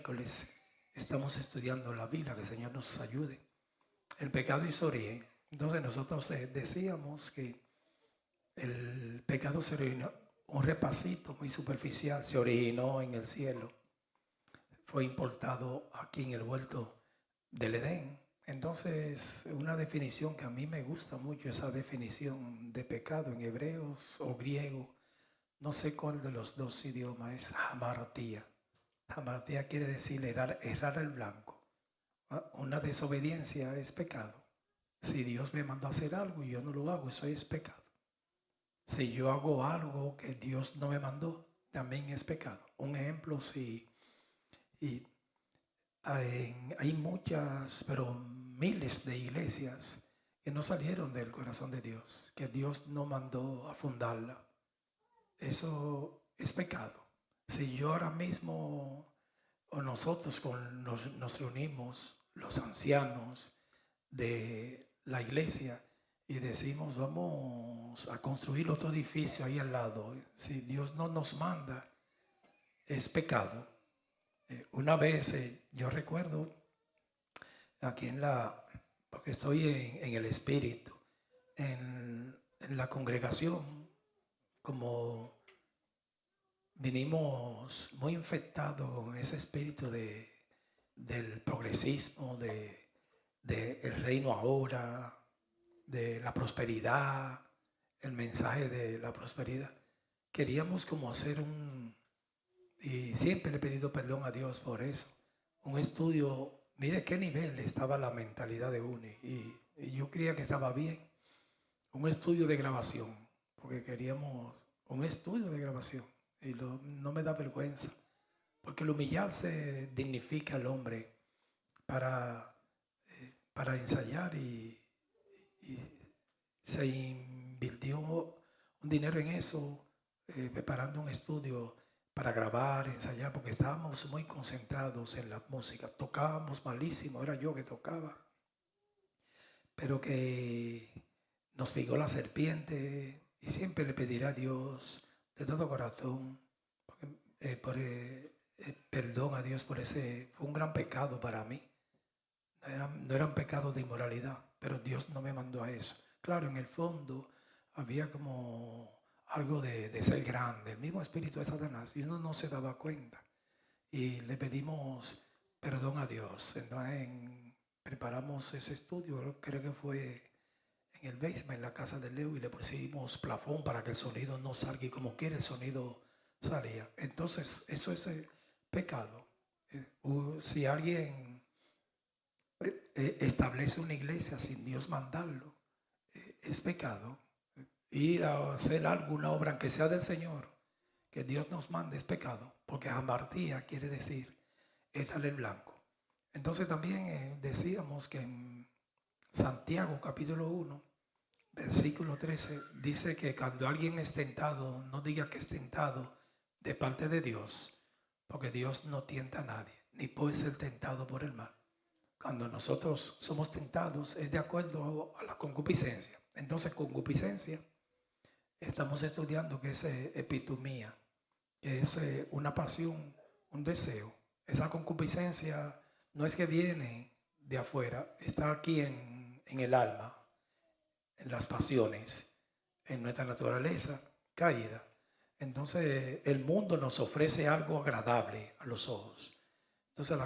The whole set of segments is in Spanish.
miércoles estamos estudiando la Biblia, que el Señor nos ayude. El pecado y su origen. Entonces nosotros decíamos que el pecado se originó, un repasito muy superficial, se originó en el cielo. Fue importado aquí en el huerto del Edén. Entonces, una definición que a mí me gusta mucho, esa definición de pecado en hebreos o griego, no sé cuál de los dos idiomas, es hamartía. Hamartía quiere decir errar el blanco. Una desobediencia es pecado. Si Dios me mandó a hacer algo y yo no lo hago, eso es pecado. Si yo hago algo que Dios no me mandó, también es pecado. Un ejemplo, hay muchas, pero miles de iglesias que no salieron del corazón de Dios, que Dios no mandó a fundarla. Eso es pecado. Si yo ahora mismo o nosotros nos reunimos, los ancianos de la iglesia, y decimos vamos a construir otro edificio ahí al lado, si Dios no nos manda, es pecado. Una vez yo recuerdo aquí porque estoy en el espíritu, en la congregación, como vinimos muy infectados con ese espíritu del progresismo, del reino ahora, de la prosperidad, el mensaje de la prosperidad. Queríamos como hacer y siempre le he pedido perdón a Dios por eso, un estudio, mire qué nivel estaba la mentalidad de uno, y yo creía que estaba bien, un estudio de grabación, porque queríamos un estudio de grabación, y no me da vergüenza, porque el humillarse dignifica al hombre para ensayar, y se invirtió un dinero en eso, preparando un estudio para grabar, ensayar, porque estábamos muy concentrados en la música. Tocábamos malísimo, era yo que tocaba, pero que nos picó la serpiente, y siempre le pediré a Dios de todo corazón perdón a Dios por ese. Fue un gran pecado para mí. No era un pecado de inmoralidad, pero Dios no me mandó a eso. Claro, en el fondo había como algo de ser grande, el mismo espíritu de Satanás, y uno no se daba cuenta. Y le pedimos perdón a Dios. Entonces preparamos ese estudio, creo que fue en el basement, en la casa de Leo, y le pusimos plafón para que el sonido no salga, y como quiere el sonido salía. Entonces, eso es pecado. Si alguien establece una iglesia sin Dios mandarlo, es pecado. Ir a hacer alguna obra, aunque sea del Señor, que Dios nos mande, es pecado, porque hamartía quiere decir errar el blanco. Entonces también decíamos que en Santiago capítulo 1, versículo 13, dice que cuando alguien es tentado, no diga que es tentado de parte de Dios, porque Dios no tienta a nadie, ni puede ser tentado por el mal. Cuando nosotros somos tentados es de acuerdo a la concupiscencia. Entonces, concupiscencia, estamos estudiando que es epitumía, que es una pasión, un deseo. Esa concupiscencia no es que viene de afuera, está aquí en el alma, en las pasiones, en nuestra naturaleza caída. Entonces, el mundo nos ofrece algo agradable a los ojos. Entonces,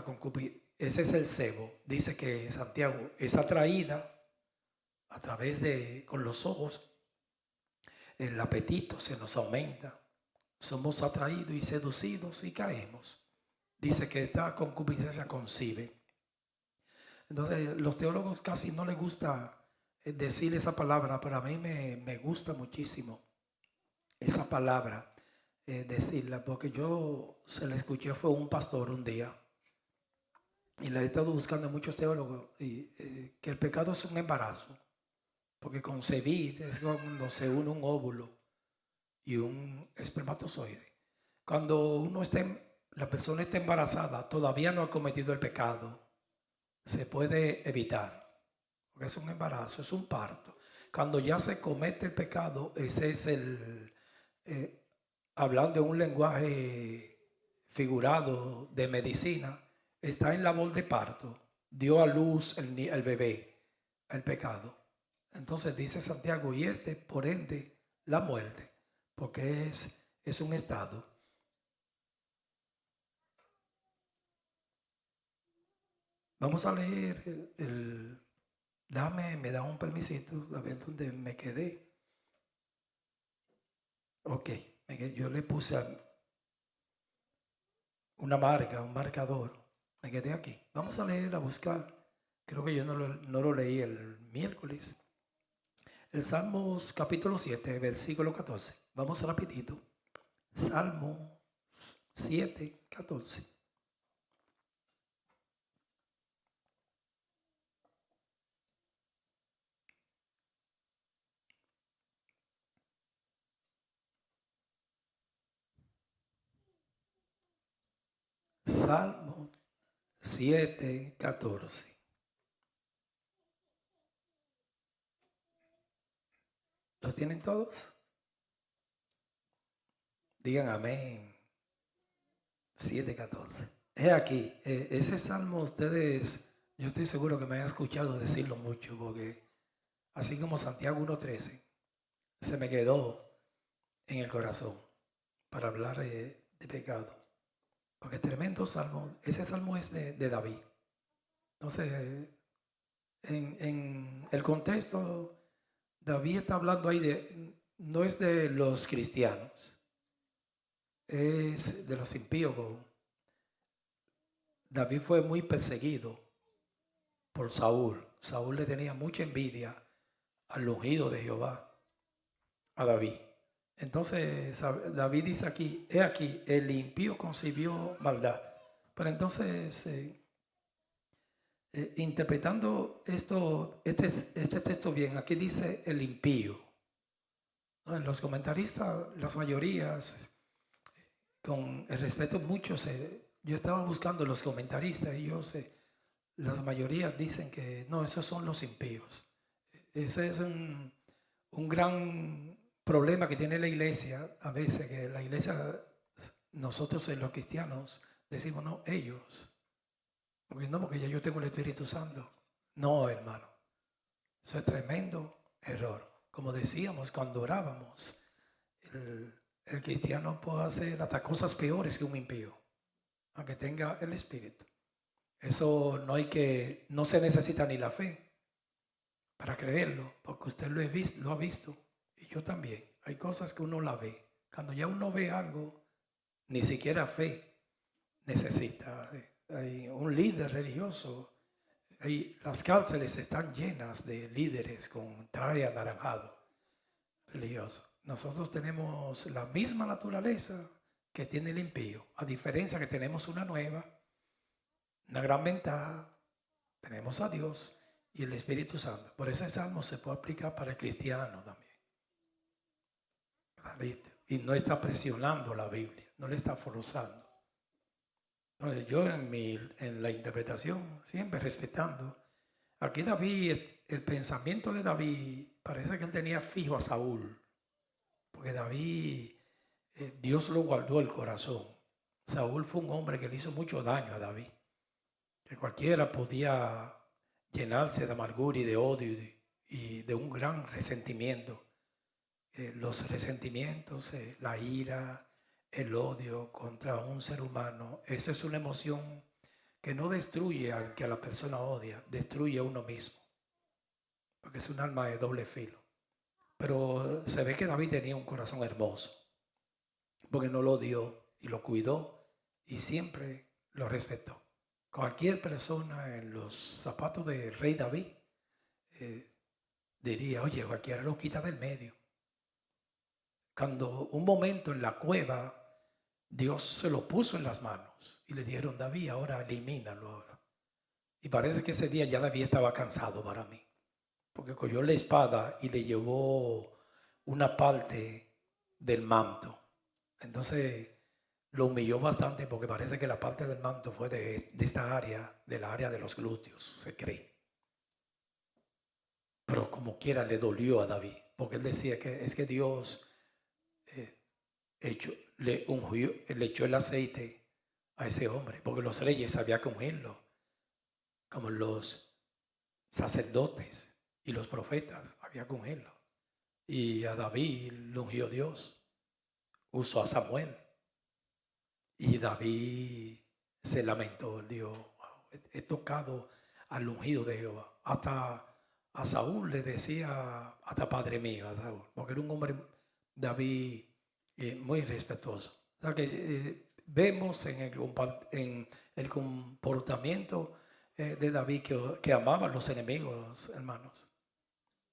ese es el cebo. Dice que Santiago es atraída a través con los ojos. El apetito se nos aumenta. Somos atraídos y seducidos y caemos. Dice que esta concupiscencia concibe. Entonces, los teólogos casi no les gusta decir esa palabra, pero a mí me gusta muchísimo esa palabra, decirla, porque yo se la escuché, fue un pastor un día, y la he estado buscando en muchos teólogos, que el pecado es un embarazo, porque concebir es cuando se une un óvulo y un espermatozoide. Cuando la persona está embarazada, todavía no ha cometido el pecado, se puede evitar, porque es un embarazo, es un parto. Cuando ya se comete el pecado, ese es hablando de un lenguaje figurado de medicina, está en labor de parto, dio a luz el bebé, el pecado. Entonces dice Santiago, y por ende, la muerte, porque es un estado. Vamos a leer me da un permisito, a ver dónde me quedé. Ok, yo le puse una marca, un marcador. Me quedé aquí. Vamos a leer, a buscar. Creo que yo no lo leí el miércoles. El Salmos capítulo 7, versículo 14. Vamos rapidito. Salmo 7, 14. Salmo 7, 14. ¿Los tienen todos? Digan amén. 7, 14. Es aquí. Ese salmo ustedes, yo estoy seguro que me han escuchado decirlo mucho, porque así como Santiago 1.13, se me quedó en el corazón para hablar de pecado. Porque tremendo salmo. Ese salmo es de David. Entonces, en el contexto, David está hablando ahí no es de los cristianos, es de los impíos. David fue muy perseguido por Saúl. Saúl le tenía mucha envidia al ungido de Jehová, a David. Entonces David dice aquí, he aquí, el impío concibió maldad. Pero entonces, interpretando este texto bien, aquí dice el impío. ¿No? En los comentaristas, las mayorías, con el respeto muchos, yo estaba buscando los comentaristas y las mayorías dicen que no, esos son los impíos. Ese es un gran problema que tiene la iglesia a veces, que la iglesia, nosotros los cristianos, decimos, no, ellos. Porque ya yo tengo el Espíritu Santo. No, hermano. Eso es tremendo error. Como decíamos cuando orábamos, el cristiano puede hacer hasta cosas peores que un impío, aunque tenga el Espíritu. Eso no se necesita ni la fe para creerlo, porque usted lo ha visto y yo también. Hay cosas que uno la ve. Cuando ya uno ve algo, ni siquiera fe necesita. Hay un líder religioso. Las cárceles están llenas de líderes con traje anaranjado religioso. Nosotros tenemos la misma naturaleza que tiene el impío, a diferencia que tenemos una gran ventaja. Tenemos a Dios y el Espíritu Santo. Por ese salmo se puede aplicar para el cristiano también. Clarito. Y no está presionando la Biblia, no le está forzando. Entonces yo en la interpretación, siempre respetando, aquí David, el pensamiento de David, parece que él tenía fijo a Saúl, porque David, Dios lo guardó el corazón. Saúl fue un hombre que le hizo mucho daño a David, que cualquiera podía llenarse de amargura y de odio y de un gran resentimiento. Los resentimientos, la ira, el odio contra un ser humano, esa es una emoción que no destruye al que a la persona odia, destruye a uno mismo, porque es un arma de doble filo. Pero se ve que David tenía un corazón hermoso, porque no lo odió y lo cuidó y siempre lo respetó. Cualquier persona en los zapatos del rey David diría, oye, cualquiera lo quita del medio. Cuando un momento en la cueva, Dios se lo puso en las manos y le dijeron, David, ahora elimínalo ahora. Y parece que ese día ya David estaba cansado para mí, porque cogió la espada y le llevó una parte del manto. Entonces lo humilló bastante porque parece que la parte del manto fue de esta área, de la área de los glúteos, se cree. Pero como quiera le dolió a David, porque él decía que es que Dios le echó el aceite a ese hombre, porque los reyes había que ungirlo, como los sacerdotes y los profetas había que ungirlo. Y a David lo ungió Dios, usó a Samuel. Y David se lamentó, él dijo: "Wow, he tocado al ungido de Jehová". Hasta a Saúl le decía, hasta padre mío, a Saúl, porque era un hombre, David, muy respetuoso. O sea que vemos en el comportamiento de David que amaba a los enemigos, hermanos.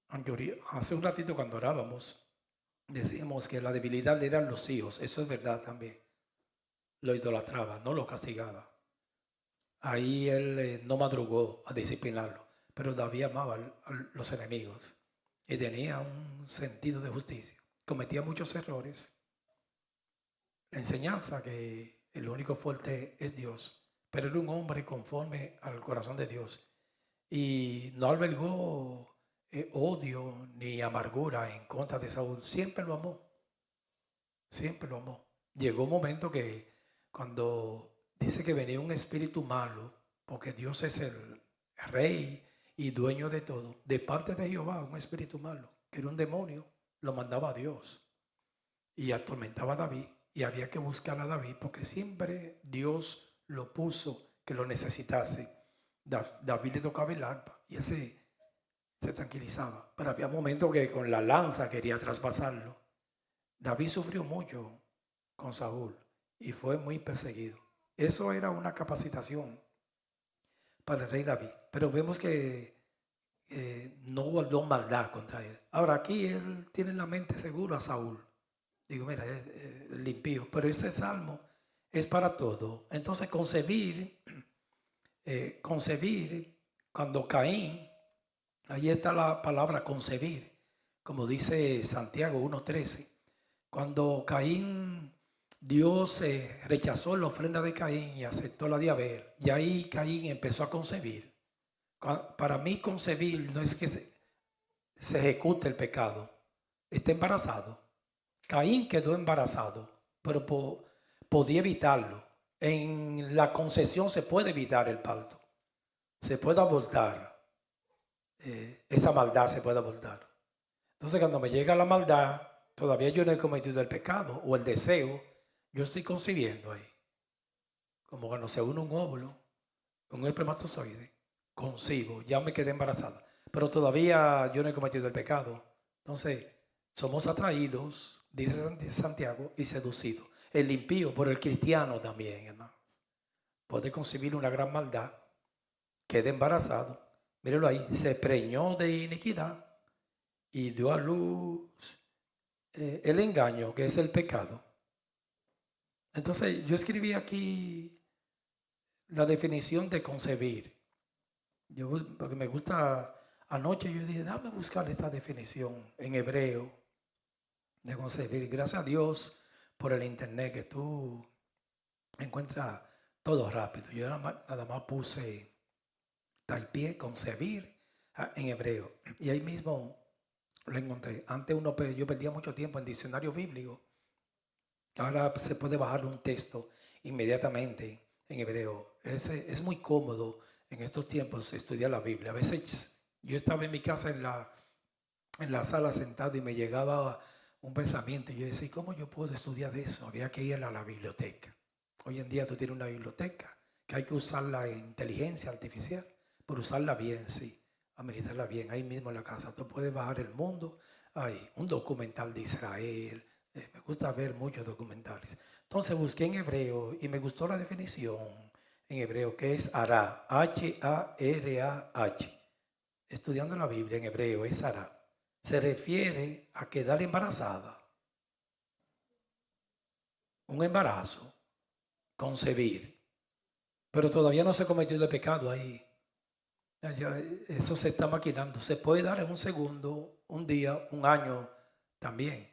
Aunque hace un ratito cuando orábamos, decíamos que la debilidad eran los hijos. Eso es verdad también. Lo idolatraba, no lo castigaba. Ahí él no madrugó a disciplinarlo, pero David amaba a los enemigos y tenía un sentido de justicia. Cometía muchos errores. La enseñanza que el único fuerte es Dios, pero era un hombre conforme al corazón de Dios y no albergó odio ni amargura en contra de Saúl. Siempre lo amó, siempre lo amó. Llegó un momento que cuando dice que venía un espíritu malo, porque Dios es el rey y dueño de todo, de parte de Jehová, un espíritu malo, que era un demonio, lo mandaba a Dios y atormentaba a David, y había que buscar a David porque siempre Dios lo puso que lo necesitase. David le tocaba el arpa y él se tranquilizaba, pero había momentos que con la lanza quería traspasarlo. David sufrió mucho con Saúl y fue muy perseguido. Eso era una capacitación para el rey David, pero vemos que no guardó maldad contra él. Ahora aquí él tiene en la mente seguro a Saúl. Digo, mira, es limpio, pero ese salmo es para todo. Entonces concebir, cuando Caín, ahí está la palabra concebir, como dice Santiago 1:13. Cuando Caín, Dios rechazó la ofrenda de Caín y aceptó la de Abel, y ahí Caín empezó a concebir. Para mí concebir no es que se ejecute el pecado, está embarazado. Caín quedó embarazado, pero podía evitarlo. En la concepción se puede evitar el parto, se puede abortar, esa maldad se puede abortar. Entonces cuando me llega la maldad, todavía yo no he cometido el pecado o el deseo, yo estoy concibiendo ahí. Como cuando se une un óvulo, un espermatozoide, concibo, ya me quedé embarazada, pero todavía yo no he cometido el pecado. Entonces somos atraídos, dice Santiago, y seducidos. El impío por el cristiano también, hermano, puede concebir una gran maldad, queda embarazado, míralo ahí, se preñó de iniquidad y dio a luz el engaño, que es el pecado. Entonces yo escribí aquí la definición de concebir. Porque me gusta, anoche yo dije, dame buscar esta definición en hebreo de concebir. Gracias a Dios por el internet que tú encuentras todo rápido. Yo nada más puse taipie, concebir en hebreo. Y ahí mismo lo encontré. Antes yo perdía mucho tiempo en diccionario bíblico. Ahora se puede bajar un texto inmediatamente en hebreo. Es muy cómodo en estos tiempos estudiar la Biblia. A veces yo estaba en mi casa en la sala sentado y me llegaba un pensamiento y yo decía, ¿cómo yo puedo estudiar eso? Había que ir a la biblioteca. Hoy en día tú tienes una biblioteca que hay que usarla en inteligencia artificial, pero usarla bien, sí, administrarla bien, ahí mismo en la casa. Tú puedes bajar el mundo, hay un documental de Israel. Me gusta ver muchos documentales. Entonces busqué en hebreo y me gustó la definición en hebreo que es Hará, H-A-R-A-H. Estudiando la Biblia en hebreo es Hará. Se refiere a quedar embarazada. Un embarazo, concebir. Pero todavía no se cometió el pecado ahí. Eso se está maquinando. Se puede dar en un segundo, un día, un año también.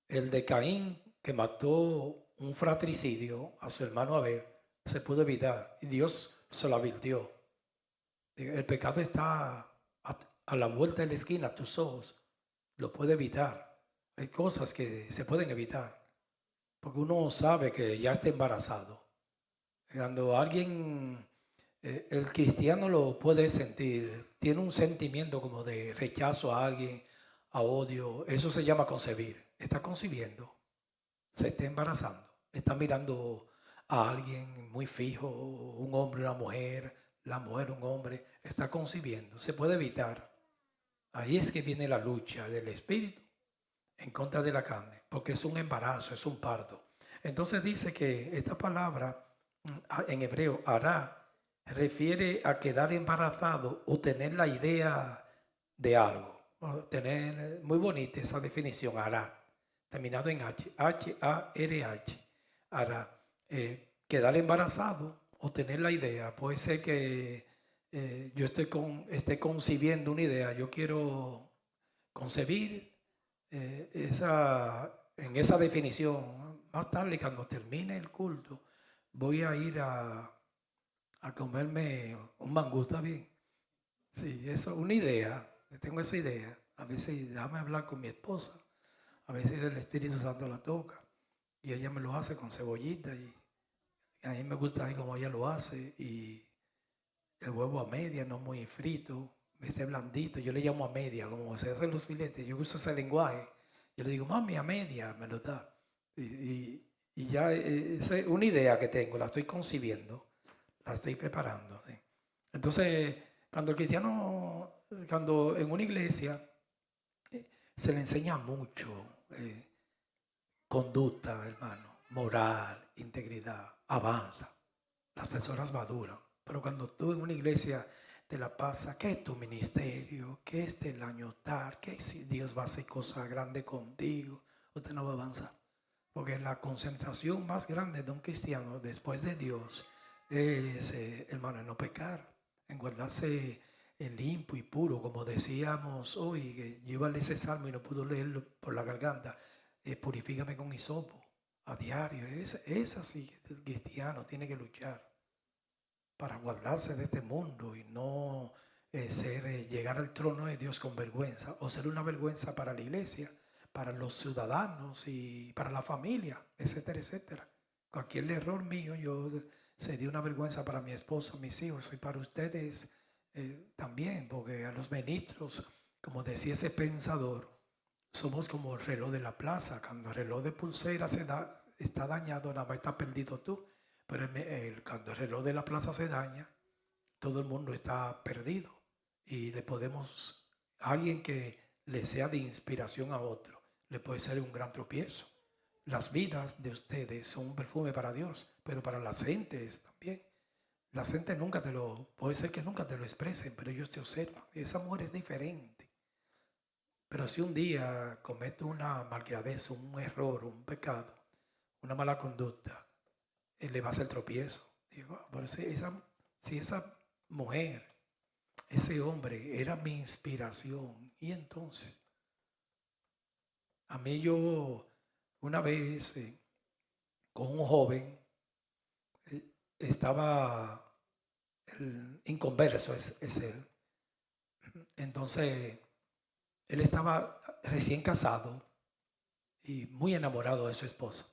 El de Caín, que mató un fratricidio a su hermano Abel, se pudo evitar y Dios se lo advirtió. El pecado está a la vuelta de la esquina, a tus ojos, lo puede evitar. Hay cosas que se pueden evitar, porque uno sabe que ya está embarazado. Cuando alguien, el cristiano lo puede sentir, tiene un sentimiento como de rechazo a alguien, a odio, eso se llama concebir. Está concibiendo, se está embarazando, está mirando a alguien muy fijo, un hombre, una mujer, la mujer, un hombre, está concibiendo, se puede evitar. Ahí es que viene la lucha del espíritu en contra de la carne, porque es un embarazo, es un parto. Entonces dice que esta palabra en hebreo, hará, refiere a quedar embarazado o tener la idea de algo. Tener, muy bonita esa definición, hará, terminado en H, H-A-R-H, hará. Quedar embarazado o tener la idea, puede ser que yo esté concibiendo una idea, yo quiero concebir en esa definición. Más tarde, cuando termine el culto, voy a ir a comerme un mangú, ¿está bien? Sí, eso es una idea, tengo esa idea. A veces déjame hablar con mi esposa, a veces el Espíritu Santo la toca y ella me lo hace con cebollita y a mí me gusta ahí como ella lo hace y el huevo a media, no muy frito, esté blandito, yo le llamo a media, como se hacen los filetes, yo uso ese lenguaje, yo le digo, mami, a media, me lo da. Y ya es una idea que tengo, la estoy concibiendo, la estoy preparando. ¿Sí? Entonces, cuando el cristiano, cuando en una iglesia se le enseña mucho conducta, hermano, moral, integridad, avanza, las personas maduran. Pero cuando tú en una iglesia te la pasas, ¿qué es tu ministerio? ¿Qué es el año tal? ¿Qué si Dios va a hacer cosas grandes contigo? Usted no va a avanzar. Porque la concentración más grande de un cristiano después de Dios es, hermano, en no pecar, en guardarse limpio y puro, como decíamos hoy, que yo iba a leer ese salmo y no pude leerlo por la garganta. Purifícame con hisopo a diario. Es así, el cristiano tiene que luchar para guardarse de este mundo y no llegar al trono de Dios con vergüenza o ser una vergüenza para la iglesia, para los ciudadanos y para la familia, etcétera, etcétera. Cualquier error mío, yo sería una vergüenza para mi esposa, mis hijos y para ustedes también, porque a los ministros, como decía ese pensador, somos como el reloj de la plaza. Cuando el reloj de pulsera está dañado, nada más está perdido tú. Pero cuando el reloj de la plaza se daña, todo el mundo está perdido. Y alguien que le sea de inspiración a otro, le puede ser un gran tropiezo. Las vidas de ustedes son un perfume para Dios, pero para las gentes también. La gente puede ser que nunca te lo expresen, pero ellos te observan. Esa mujer es diferente. Pero si un día comete una malcriadez, un error, un pecado, una mala conducta, él le va a hacer tropiezo. Digo, pero si esa mujer, ese hombre era mi inspiración, y entonces, a mí yo una vez con un joven estaba inconverso, es él. Entonces, él estaba recién casado y muy enamorado de su esposa.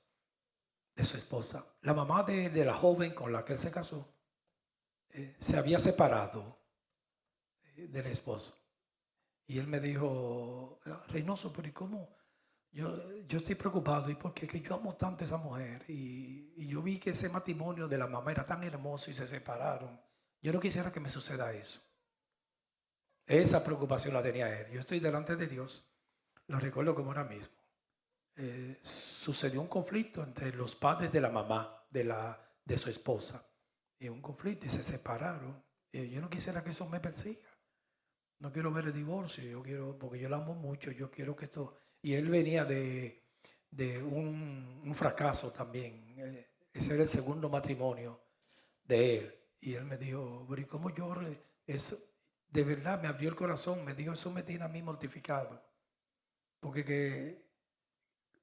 La mamá de la joven con la que él se casó se había separado del esposo. Y él me dijo, Reynoso, pero ¿y cómo? Yo estoy preocupado, ¿y por qué? Que yo amo tanto a esa mujer. Y yo vi que ese matrimonio de la mamá era tan hermoso y se separaron. Yo no quisiera que me suceda eso. Esa preocupación la tenía él. Yo estoy delante de Dios, lo recuerdo como ahora mismo. Sucedió un conflicto entre los padres de la mamá de su esposa. Y un conflicto y se separaron. Yo no quisiera que eso me persiga. No quiero ver el divorcio, porque yo la amo mucho, yo quiero que esto... Y él venía de un fracaso también. Ese era el segundo matrimonio de él. Y él me dijo, pero ¿y cómo eso? De verdad me abrió el corazón, me dijo, eso me tiene a mí mortificado. Porque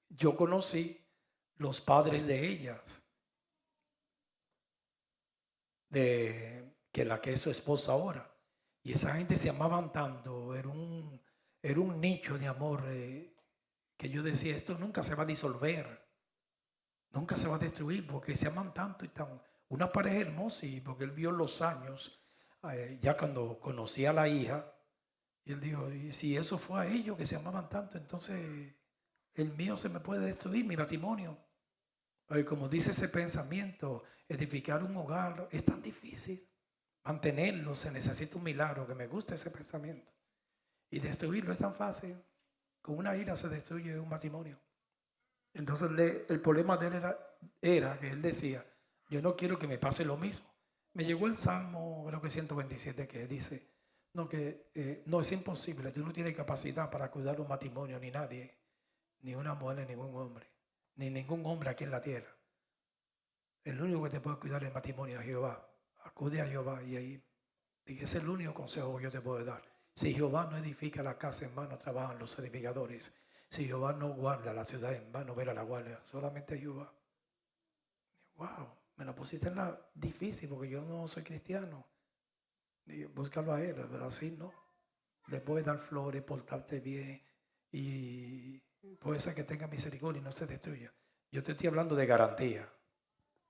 yo conocí los padres de ellas, que la que es su esposa ahora. Y esa gente se amaban tanto, era un nicho de amor que yo decía, esto nunca se va a disolver, nunca se va a destruir, porque se aman tanto y tan una pareja hermosa, y porque él vio los años, ya cuando conocía a la hija, y él dijo, y si eso fue a ellos que se amaban tanto, entonces el mío se me puede destruir, mi matrimonio. Como dice ese pensamiento, edificar un hogar es tan difícil. Mantenerlo se necesita un milagro, que me gusta ese pensamiento. Y destruirlo es tan fácil. Con una ira se destruye un matrimonio. Entonces el problema de él era que él decía, yo no quiero que me pase lo mismo. Me llegó el Salmo, creo que 127, que dice, no, que no es imposible, tú no tienes capacidad para cuidar un matrimonio, ni nadie, ni una mujer, ni ningún hombre, ni ningún hombre aquí en la tierra. El único que te puede cuidar el matrimonio es Jehová. Acude a Jehová y ahí, ese es el único consejo que yo te puedo dar. Si Jehová no edifica la casa, en vano trabajan los edificadores. Si Jehová no guarda la ciudad, en vano vela la guardia. Solamente Jehová. Wow, me la pusiste en la difícil porque yo no soy cristiano. Y búscalo a él, pero así no. Le puedes dar flores, portarte bien y puede ser que tenga misericordia y no se destruya. Yo te estoy hablando de garantía,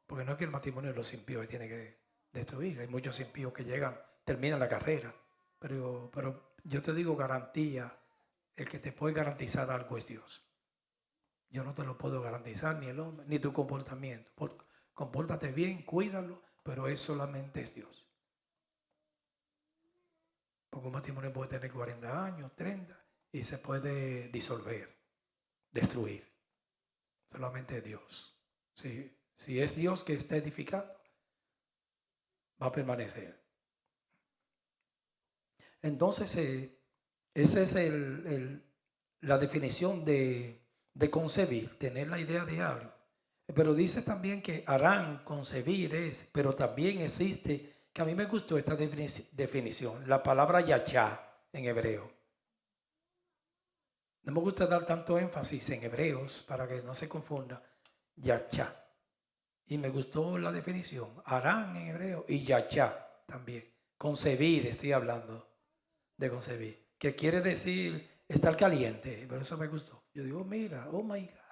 porque no es que el matrimonio de los impíos tiene que destruir. Hay muchos impíos que llegan, terminan la carrera, pero yo te digo garantía. El que te puede garantizar algo es Dios. Yo no te lo puedo garantizar, ni el hombre, ni tu comportamiento. Compórtate bien, cuídalo, pero es solamente es Dios. Porque un matrimonio puede tener 40 años, 30, y se puede disolver, destruir. Solamente es Dios. Si es Dios que está edificando, va a permanecer. Entonces, esa es la definición de concebir, tener la idea de algo. Pero dice también que harán, concebir es, pero también existe, que a mí me gustó esta definición, la palabra yachá en hebreo. No me gusta dar tanto énfasis en hebreos para que no se confunda, yachá. Y me gustó la definición, harán en hebreo y yachá también. Concebir, estoy hablando de concebir, que quiere decir estar caliente, pero eso me gustó. Yo digo, mira, oh my God,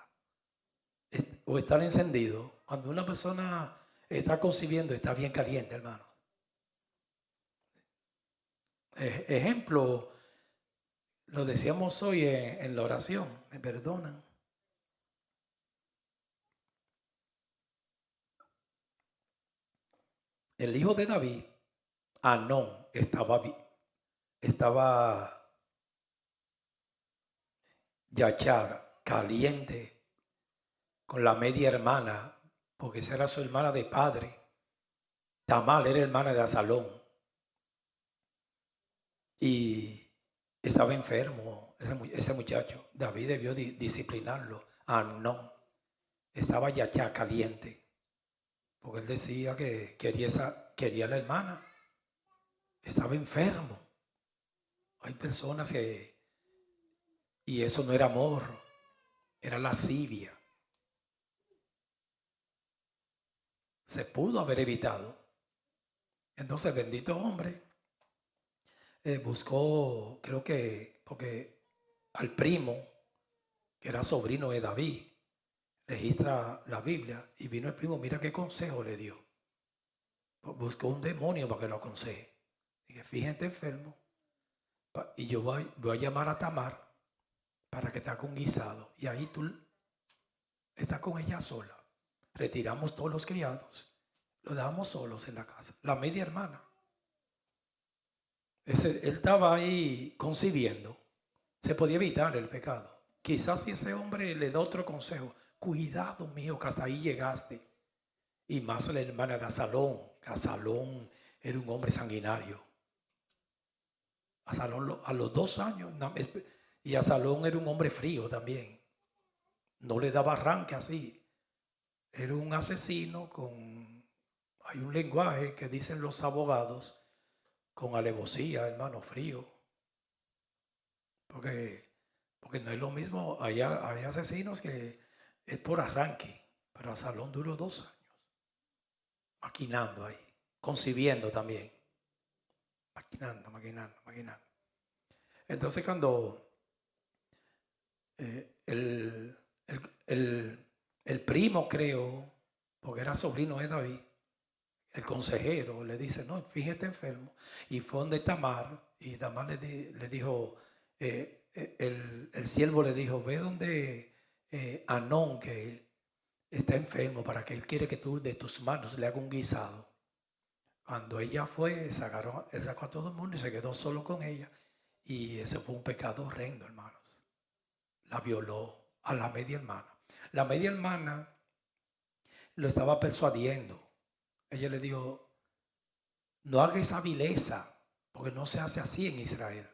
o estar encendido. Cuando una persona está concibiendo, está bien caliente, hermano. Ejemplo, lo decíamos hoy en la oración, me perdonan. El hijo de David, Anón, estaba yachar, caliente, con la media hermana, porque esa era su hermana de padre. Tamal era hermana de Absalón. Y estaba enfermo ese muchacho. David debió disciplinarlo. No, estaba yachá, caliente. Porque él decía que quería a la hermana. Estaba enfermo. Hay personas que... Y eso no era amor, era lascivia. Se pudo haber evitado. Entonces, bendito hombre, buscó, creo que, porque al primo, que era sobrino de David, registra la Biblia, y vino el primo, mira qué consejo le dio. Buscó un demonio para que lo aconseje. Dije, fíjate enfermo, y yo voy a llamar a Tamar para que te haga un guisado. Y ahí tú estás con ella sola. Retiramos todos los criados, lo dejamos solos en la casa. La media hermana. Él estaba ahí concibiendo. Se podía evitar el pecado. Quizás si ese hombre le da otro consejo, cuidado mío, que hasta ahí llegaste. Y más la hermana de Absalón. Absalón era un hombre sanguinario. Absalón a los 2 años, y Absalón era un hombre frío también. No le daba arranque así. Era un asesino hay un lenguaje que dicen los abogados, con alevosía, hermano, frío. Porque no es lo mismo, hay asesinos que es por arranque, pero Absalón duró 2 años, maquinando ahí, concibiendo también, maquinando. Entonces cuando el primo, creo, porque era sobrino de David, el consejero le dice, no, fíjate enfermo. Y fue donde Tamar, y Tamar le dijo, el siervo le dijo, ve donde Anón, que está enfermo, para que él quiere que tú de tus manos le haga un guisado. Cuando ella fue, sacó a todo el mundo y se quedó solo con ella. Y ese fue un pecado horrendo, hermanos. La violó a la media hermana. La media hermana lo estaba persuadiendo. Ella le dijo, no hagas esa vileza, porque no se hace así en Israel.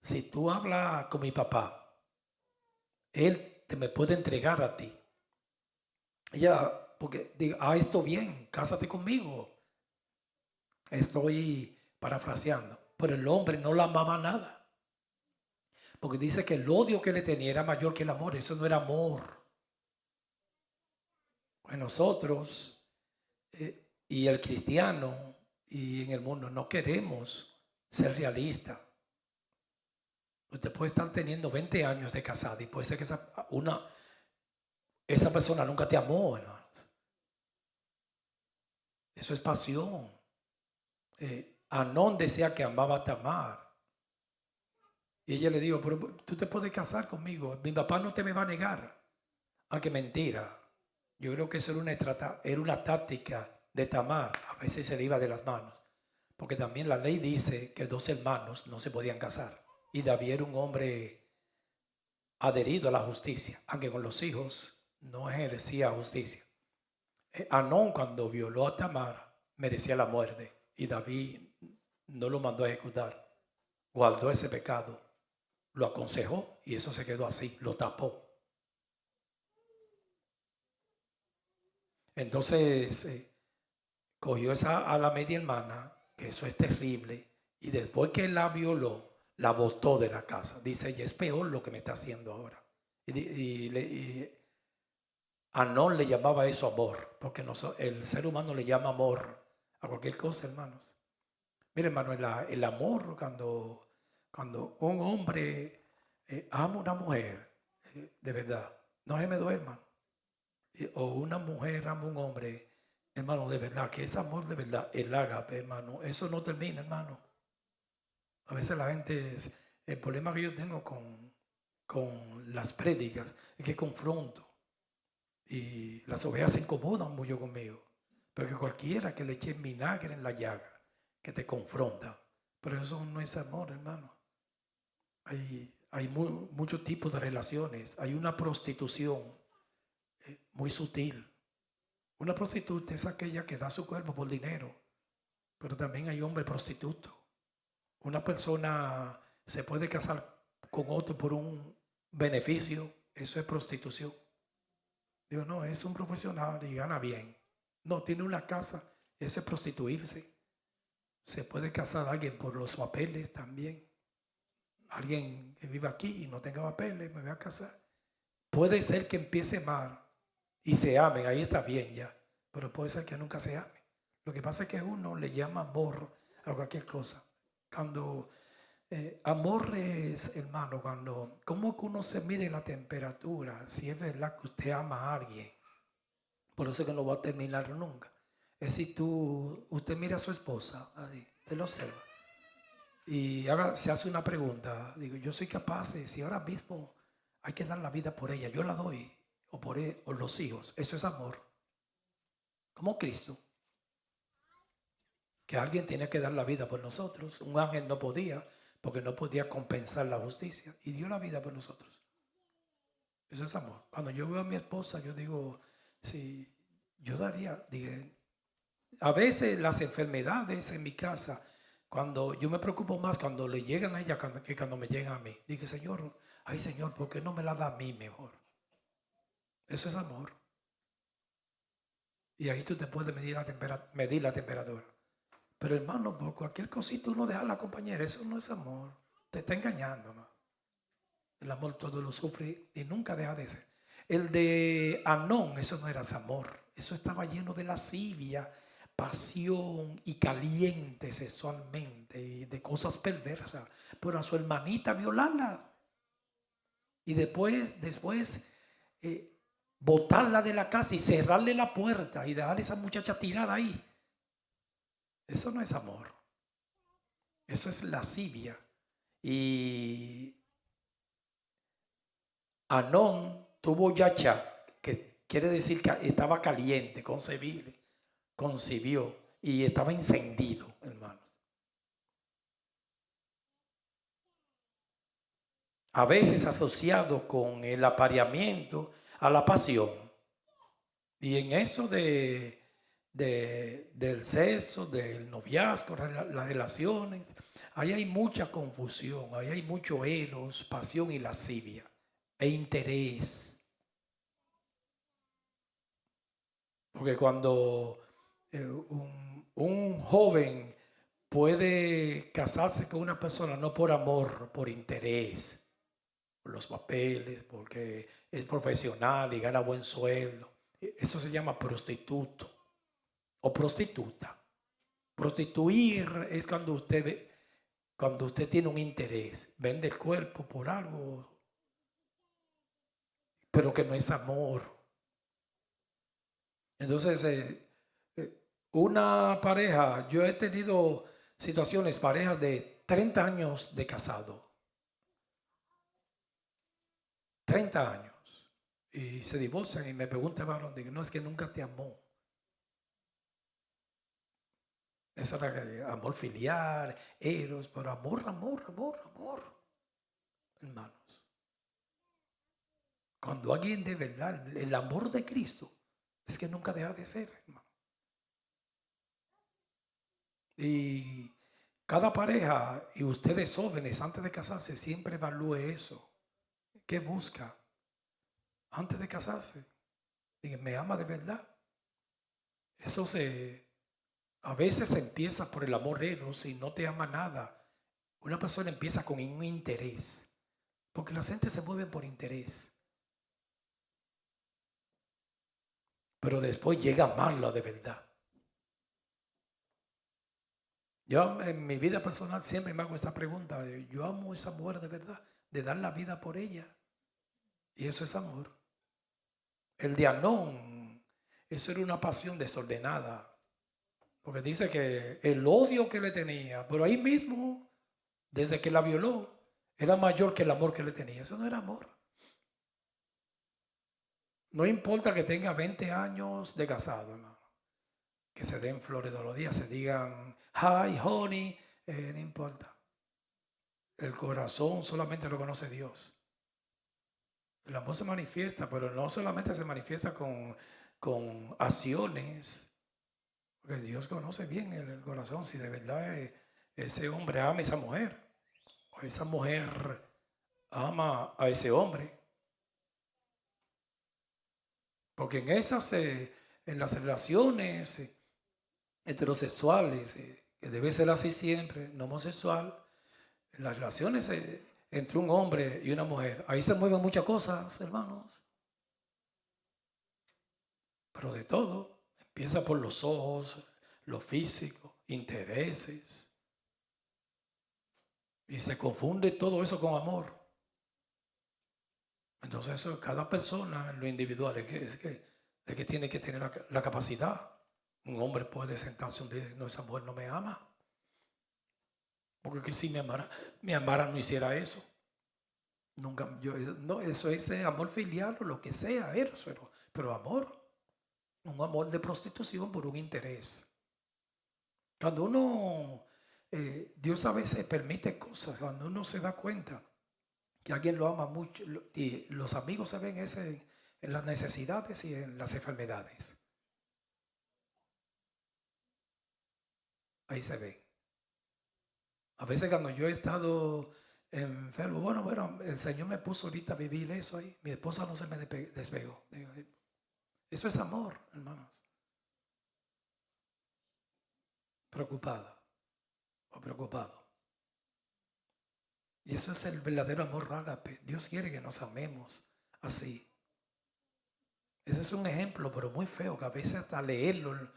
Si tú hablas con mi papá, él te me puede entregar a ti. Ella, porque diga, esto bien, cásate conmigo. Estoy parafraseando. Pero el hombre no la amaba nada. Porque dice que el odio que le tenía era mayor que el amor. Eso no era amor. Pues nosotros y el cristiano y en el mundo no queremos ser realistas. Usted puede estar teniendo 20 años de casada y puede ser que esa persona nunca te amó, hermanos. Eso es pasión. Anón decía que amaba a Tamar. Y ella le dijo, pero tú te puedes casar conmigo. Mi papá no te me va a negar. Aunque mentira. Yo creo que eso era una táctica de Tamar. A veces se le iba de las manos. Porque también la ley dice que 2 hermanos no se podían casar. Y David era un hombre adherido a la justicia. Aunque con los hijos no ejercía justicia. Anón, cuando violó a Tamar, merecía la muerte. Y David no lo mandó a ejecutar. Guardó ese pecado. Lo aconsejó y eso se quedó así. Lo tapó. Entonces cogió a la media hermana, que eso es terrible, y después que la violó, la botó de la casa. Dice ella, es peor lo que me está haciendo ahora. Y Anón le llamaba eso amor, porque el ser humano le llama amor a cualquier cosa, hermanos. Mire, hermano, el amor, cuando un hombre ama a una mujer, de verdad, no se me duerman. O una mujer ama a un hombre, hermano, de verdad, que ese amor de verdad, el ágape, hermano, eso no termina, hermano. A veces la gente, el problema que yo tengo con las prédicas es que confronto y las ovejas se incomodan mucho conmigo, porque cualquiera que le eche vinagre en la llaga, que te confronta, pero eso no es amor, hermano. Hay muchos tipos de relaciones, hay una prostitución muy sutil. Una prostituta es aquella que da su cuerpo por dinero, pero también hay hombres prostitutos. Una persona se puede casar con otro por un beneficio, eso es prostitución. Digo, no, es un profesional y gana bien. No, tiene una casa, eso es prostituirse. Se puede casar a alguien por los papeles también. Alguien que vive aquí y no tenga papeles, me voy a casar. Puede ser que empiece mal y se amen, ahí está bien ya, pero puede ser que nunca se ame. Lo que pasa es que uno le llama amor a cualquier cosa. Cuando amor es, hermano, ¿cómo que uno se mide la temperatura? Si es verdad que usted ama a alguien, por eso es que no va a terminar nunca. Es si usted mira a su esposa, así, usted lo observa, y se hace una pregunta, digo, yo soy capaz de, si ahora mismo hay que dar la vida por ella, yo la doy, o por o los hijos, eso es amor. Como Cristo, que alguien tiene que dar la vida por nosotros. Un ángel no podía, porque no podía compensar la justicia, y dio la vida por nosotros. Eso es amor. Cuando yo veo a mi esposa, yo digo, sí, yo daría, dije, a veces las enfermedades en mi casa, cuando yo me preocupo más cuando le llegan a ella que cuando me llegan a mí. Dije, Señor, ay Señor, ¿por qué no me la da a mí mejor? Eso es amor. Y ahí tú te puedes medir la temperatura. Pero hermano, por cualquier cosita uno deja a la compañera, eso no es amor. Te está engañando, ¿no? El amor todo lo sufre y nunca deja de ser. El de Anón, eso no era amor. Eso estaba lleno de lascivia, pasión y caliente sexualmente y de cosas perversas. Pero a su hermanita violarla. Y después botarla de la casa y cerrarle la puerta y dejar a esa muchacha tirada ahí. Eso no es amor. Eso es lascivia. Y Anón tuvo yacha, que quiere decir que estaba caliente, concibió y estaba encendido, hermanos. A veces asociado con el apareamiento a la pasión. Y en eso del sexo, del noviazgo, las relaciones, ahí hay mucha confusión, ahí hay mucho eros, pasión y lascivia e interés. Porque cuando un joven puede casarse con una persona no por amor, por interés, por los papeles, porque es profesional y gana buen sueldo, eso se llama prostituto o prostituta. Prostituir es cuando usted tiene un interés, vende el cuerpo por algo, pero que no es amor. Entonces, una pareja, yo he tenido parejas de 30 años de casado, 30 años, y se divorcian y me pregunta varón, digo, no, es que nunca te amó. Eso era amor filial, eros, pero amor, hermanos. Cuando alguien de verdad, el amor de Cristo, es que nunca deja de ser, hermano. Y cada pareja, y ustedes jóvenes, antes de casarse, siempre evalúe eso. ¿Qué busca? Antes de casarse, ¿me ama de verdad? Eso a veces se empieza por el amor eros y no te ama nada. Una persona empieza con un interés, porque la gente se mueve por interés. Pero después llega a amarlo de verdad. Yo en mi vida personal siempre me hago esta pregunta. Yo amo a esa mujer de verdad, de dar la vida por ella. Y eso es amor. El de Anón, eso era una pasión desordenada. Porque dice que el odio que le tenía, pero ahí mismo, desde que la violó, era mayor que el amor que le tenía. Eso no era amor. No importa que tenga 20 años de casado, hermano. Que se den flores todos los días, se digan, hi, honey, no importa. El corazón solamente lo conoce Dios. El amor se manifiesta, pero no solamente se manifiesta con acciones, porque Dios conoce bien el corazón, si de verdad ese hombre ama a esa mujer, o esa mujer ama a ese hombre. Porque en las relaciones heterosexuales, que debe ser así siempre, no homosexual, en las relaciones entre un hombre y una mujer, ahí se mueven muchas cosas, hermanos. Pero de todo, empieza por los ojos, lo físico, intereses. Y se confunde todo eso con amor. Entonces eso, cada persona en lo individual es que tiene que tener la capacidad. Un hombre puede sentarse un día y decir, no, esa mujer no me ama. Porque si me amara no hiciera eso. Nunca, no, eso es amor filial o lo que sea, pero amor. Un amor de prostitución por un interés. Cuando uno, Dios a veces permite cosas, cuando uno se da cuenta que alguien lo ama mucho, y los amigos se ven en las necesidades y en las enfermedades. Ahí se ve. A veces cuando yo he estado enfermo, bueno, el Señor me puso ahorita a vivir eso ahí. Mi esposa no se me despegó. Eso es amor, hermanos. Preocupada o preocupado. Y eso es el verdadero amor ágape. Dios quiere que nos amemos así. Ese es un ejemplo, pero muy feo, que a veces hasta leerlo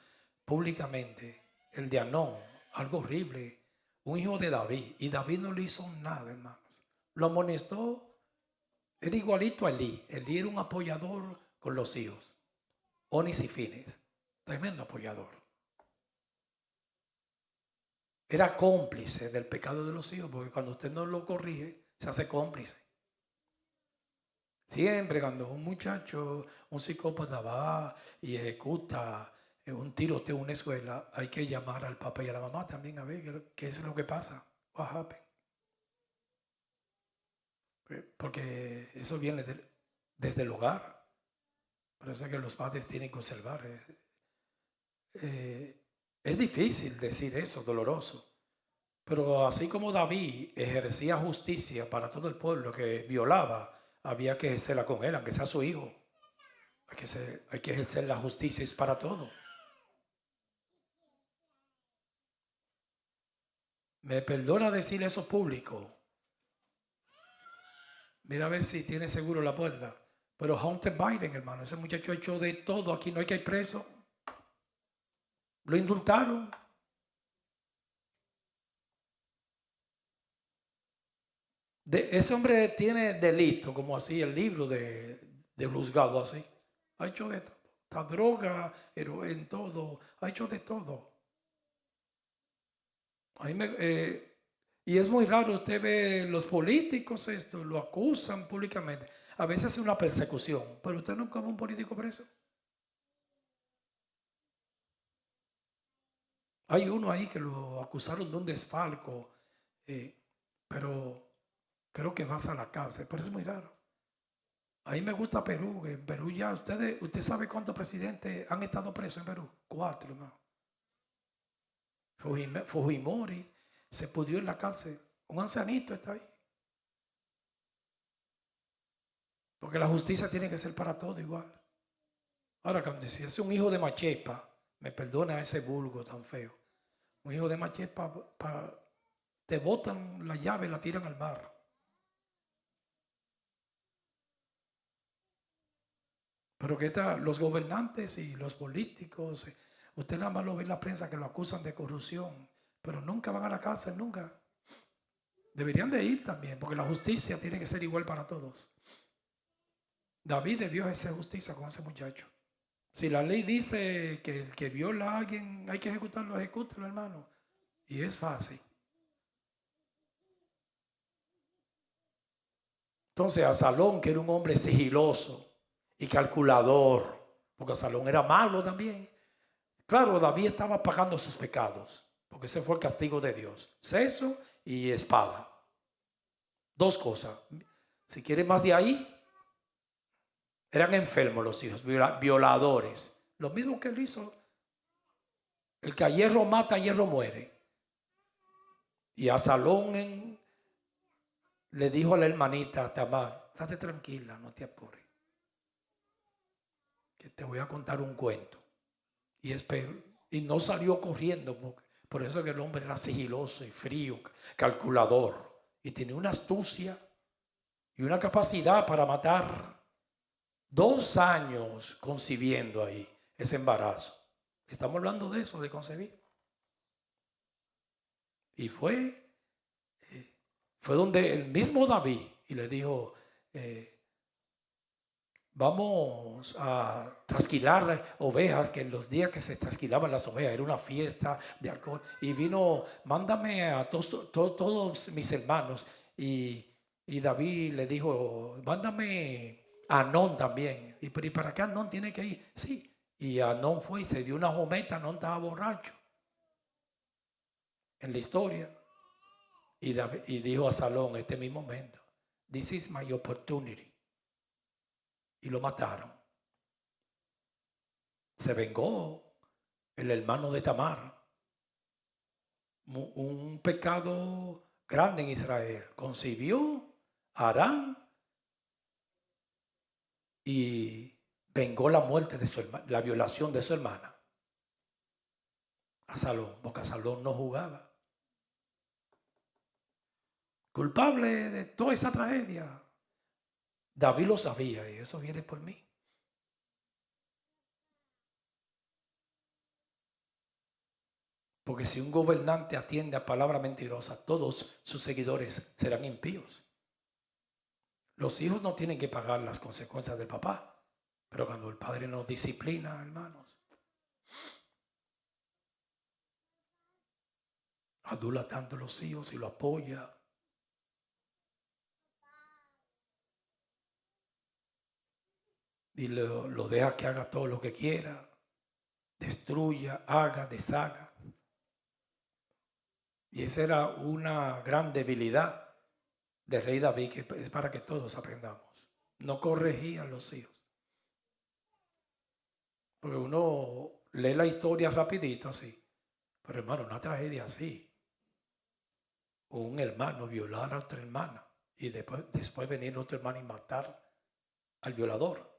públicamente, el de Anón, algo horrible, un hijo de David, y David no le hizo nada, hermanos. Lo amonestó, era igualito a Elí. Elí era un apoyador con los hijos, Onis y Fines, tremendo apoyador. era cómplice del pecado de los hijos, porque cuando usted no lo corrige, se hace cómplice. Siempre cuando un muchacho, un psicópata va y ejecuta un tiroteo en una escuela, hay que llamar al papá y a la mamá también a ver qué es lo que pasa. What happened? Porque eso viene desde el hogar. Por eso es que los padres tienen que observar. Es difícil decir eso, doloroso. Pero así como David ejercía justicia para todo el pueblo que violaba, había que ejercerla con él, aunque sea su hijo. Hay que ejercer la justicia, es para todo. Me perdona decir eso público. Mira a ver si tiene seguro la puerta. Pero Hunter Biden, hermano, ese muchacho ha hecho de todo. Aquí no hay que ir preso. Lo indultaron. Ese hombre tiene delito, como así el libro de juzgado así. Ha hecho de todo. Está droga, en todo. Ha hecho de todo. Y es muy raro, usted ve los políticos esto, lo acusan públicamente. A veces es una persecución, pero usted nunca ve un político preso. Hay uno ahí que lo acusaron de un desfalco, pero creo que va a la cárcel, pero es muy raro. A mí me gusta Perú. En Perú ya, usted sabe cuántos presidentes han estado presos en Perú. 4, ¿no? Fujimori se pudrió en la cárcel. Un ancianito está ahí. Porque la justicia tiene que ser para todo igual. Ahora, cuando si es un hijo de machepa, me perdona ese vulgo tan feo. Un hijo de machepa, te botan la llave y la tiran al mar. Pero que los gobernantes y los políticos, usted nada más lo ve en la prensa que lo acusan de corrupción, pero nunca van a la cárcel, nunca. Deberían de ir también, porque la justicia tiene que ser igual para todos. David debió hacer justicia con ese muchacho. Si la ley dice que el que viola a alguien hay que ejecutarlo, ejecútalo, hermano. Y es fácil. Entonces, Absalón, que era un hombre sigiloso y calculador, porque Absalón era malo también. Claro, David estaba pagando sus pecados, porque ese fue el castigo de Dios. Ceso y espada. Dos cosas. Si quiere más de ahí, eran enfermos los hijos, violadores. Lo mismo que él hizo. El que a hierro mata, a hierro muere. Y Absalón le dijo a la hermanita Tamar, estate tranquila, no te apures, que te voy a contar un cuento. Y no salió corriendo, por eso que el hombre era sigiloso y frío, calculador, y tenía una astucia y una capacidad para matar. 2 años concibiendo ahí ese embarazo. Estamos hablando de eso, de concebir. Y fue donde el mismo David y le dijo, vamos a trasquilar ovejas, que en los días que se trasquilaban las ovejas era una fiesta de alcohol. Y vino, mándame a todos mis hermanos. Y David le dijo, mándame a Anón también. ¿Y para qué Anón tiene que ir? Sí. Y Anón fue y se dio una jometa. Anón estaba borracho en la historia. Y dijo a Absalón este mismo momento, this is my opportunity. Y lo mataron. Se vengó el hermano de Tamar. Un pecado grande en Israel. Concibió a Arán y vengó la muerte de su hermana, la violación de su hermana. Absalón, porque Absalón no jugaba. Culpable de toda esa tragedia. David lo sabía y eso viene por mí. Porque si un gobernante atiende a palabra mentirosa, todos sus seguidores serán impíos. Los hijos no tienen que pagar las consecuencias del papá, pero cuando el padre nos disciplina, hermanos. adula tanto a los hijos y lo apoya. Y lo deja que haga todo lo que quiera, destruya, haga, deshaga. Y esa era una gran debilidad del rey David, que es para que todos aprendamos. No corregía a los hijos. Porque uno lee la historia rapidito así. Pero hermano, una tragedia así. Un hermano violar a otra hermana y después venir otra hermana y matar al violador.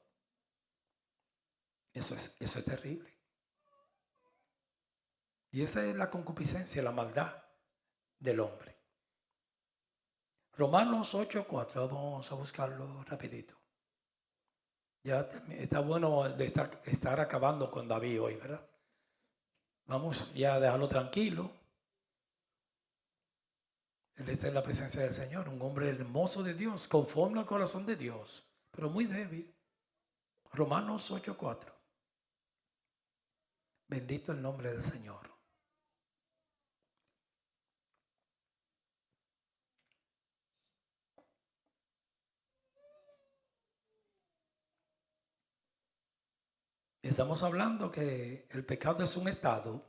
Eso es terrible. Y esa es la concupiscencia, la maldad del hombre. Romanos 8:4, vamos a buscarlo rapidito. Ya está bueno de estar acabando con David hoy, ¿verdad? Vamos ya a dejarlo tranquilo. Él está en la presencia del Señor, un hombre hermoso de Dios, conforme al corazón de Dios, pero muy débil. Romanos 8:4. Bendito el nombre del Señor. Estamos hablando que el pecado es un estado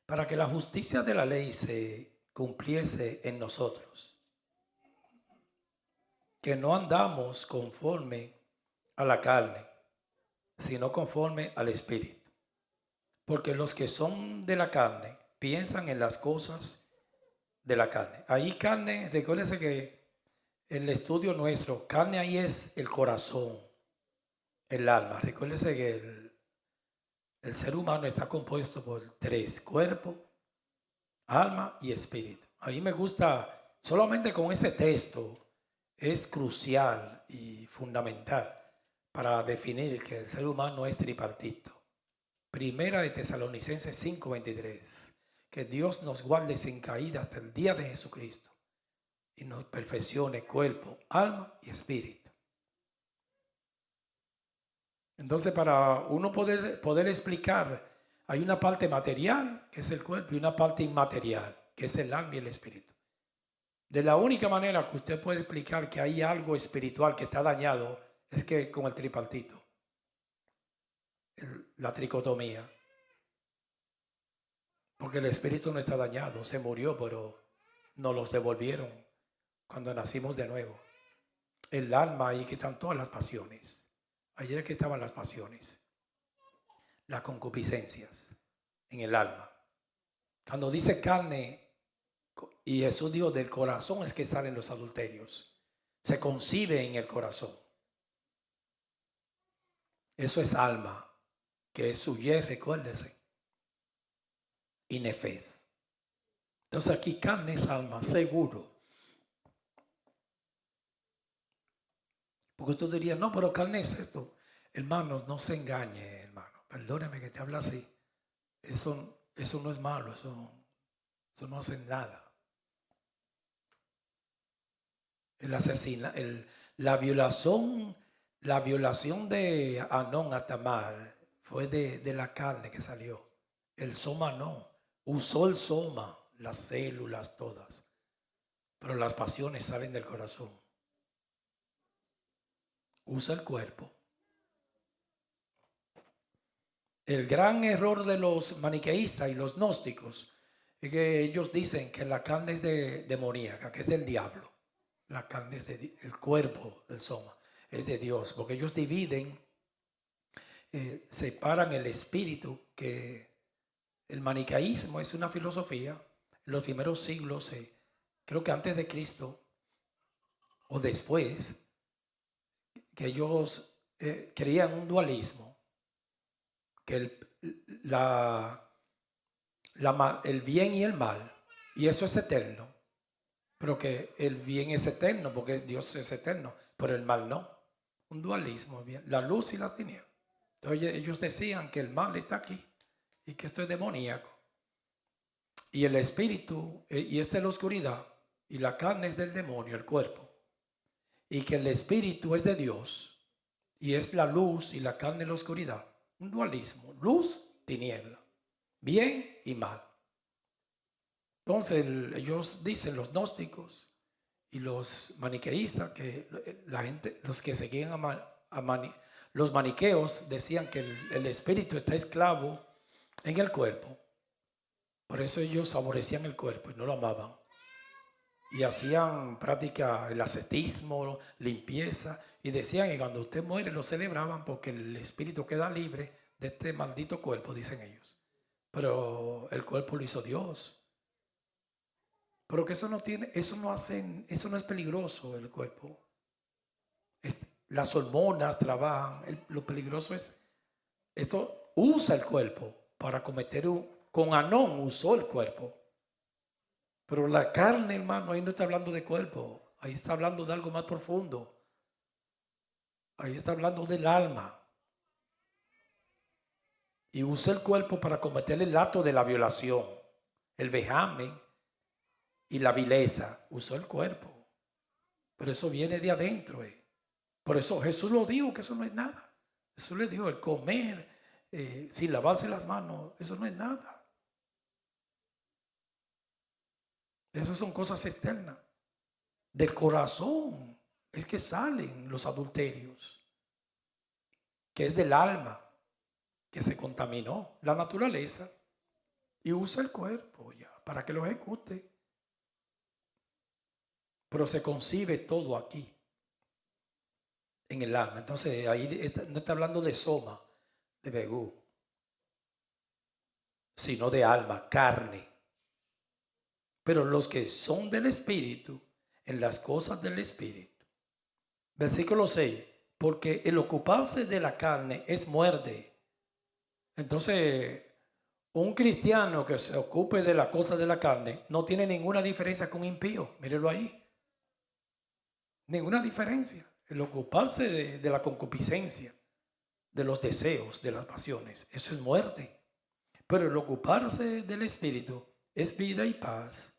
para que la justicia de la ley se cumpliese en nosotros. Que no andamos conforme a la carne, sino conforme al Espíritu. Porque los que son de la carne piensan en las cosas de la carne. Ahí carne, recuérdese que en el estudio nuestro, carne ahí es el corazón, el alma. Recuérdese que el ser humano está compuesto por 3: cuerpo, alma y espíritu. A mí me gusta, solamente con ese texto, es crucial y fundamental para definir que el ser humano es tripartito. Primera de Tesalonicenses 5:23. Que Dios nos guarde sin caída hasta el día de Jesucristo y nos perfeccione cuerpo, alma y espíritu. Entonces, para uno poder explicar, hay una parte material, que es el cuerpo, y una parte inmaterial, que es el alma y el espíritu. De la única manera que usted puede explicar que hay algo espiritual que está dañado es que con el tripartito, la tricotomía. Porque el espíritu no está dañado, se murió, pero nos los devolvieron cuando nacimos de nuevo. El alma, ahí que están todas las pasiones. Ayer es que estaban las pasiones, las concupiscencias en el alma. Cuando dice carne, y Jesús dijo del corazón es que salen los adulterios. Se concibe en el corazón. Eso es alma, que es suye, recuérdese. Y nefes. Entonces aquí carne es alma, seguro. Porque usted diría, no, pero carne es esto. Hermano, no se engañe, hermano. Perdóneme que te habla así. Eso no es malo, eso no hace nada. La violación de Anón a Tamar fue de la carne que salió. El soma no. Usó el soma, las células todas. Pero las pasiones salen del corazón. Usa el cuerpo. El gran error de los maniqueístas y los gnósticos es que ellos dicen que la carne es demoníaca, que es del diablo. La carne es el cuerpo del soma, es de Dios, porque ellos dividen, separan el espíritu, que el maniqueísmo es una filosofía en los primeros siglos, creo que antes de Cristo o después, que ellos creían un dualismo, que el bien y el mal, y eso es eterno, pero que el bien es eterno porque Dios es eterno, pero el mal no. Un dualismo, bien, la luz y las tinieblas. Entonces ellos decían que el mal está aquí y que esto es demoníaco. Y el espíritu, y esta es la oscuridad, y la carne es del demonio, el cuerpo. Y que el espíritu es de Dios, y es la luz y la carne la oscuridad. Un dualismo, luz, tiniebla, bien y mal. Entonces ellos dicen, los gnósticos y los maniqueístas, que la gente, los que seguían los maniqueos decían que el espíritu está esclavo en el cuerpo. Por eso ellos aborrecían el cuerpo y no lo amaban. Y hacían práctica el ascetismo, limpieza, y decían que cuando usted muere lo celebraban porque el espíritu queda libre de este maldito cuerpo, dicen ellos. Pero el cuerpo lo hizo Dios. Pero que eso no tiene, eso no es peligroso el cuerpo. Las hormonas trabajan, lo peligroso es, esto usa el cuerpo para cometer con Anón usó el cuerpo. Pero la carne, hermano, ahí no está hablando de cuerpo, ahí está hablando de algo más profundo. Ahí está hablando del alma. Y usa el cuerpo para cometer el acto de la violación, el vejamen y la vileza. Usó el cuerpo. Pero eso viene de adentro. Por eso Jesús lo dijo, que eso no es nada. Jesús le dijo, el comer sin lavarse las manos, eso no es nada. Eso son cosas externas. Del corazón es que salen los adulterios, que es del alma, que se contaminó la naturaleza y usa el cuerpo ya para que lo ejecute. Pero se concibe todo aquí, en el alma. Entonces ahí no está hablando de soma, de begú, sino de alma, carne. Pero los que son del Espíritu, en las cosas del Espíritu. Versículo 6, porque el ocuparse de la carne es muerte. Entonces, un cristiano que se ocupe de la cosa de la carne no tiene ninguna diferencia con un impío. Mírelo ahí. Ninguna diferencia. El ocuparse de la concupiscencia, de los deseos, de las pasiones, eso es muerte. Pero el ocuparse del Espíritu es vida y paz.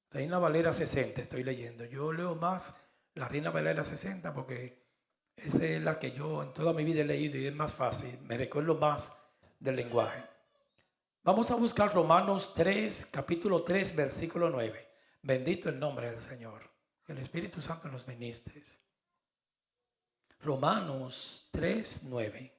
Reina Valera 60 estoy leyendo. Yo leo más la Reina Valera 60 porque esa es la que yo en toda mi vida he leído y es más fácil. Me recuerdo más del lenguaje. Vamos a buscar Romanos 3, capítulo 3, versículo 9. Bendito el nombre del Señor. Que el Espíritu Santo nos ministre. Romanos 3, 9.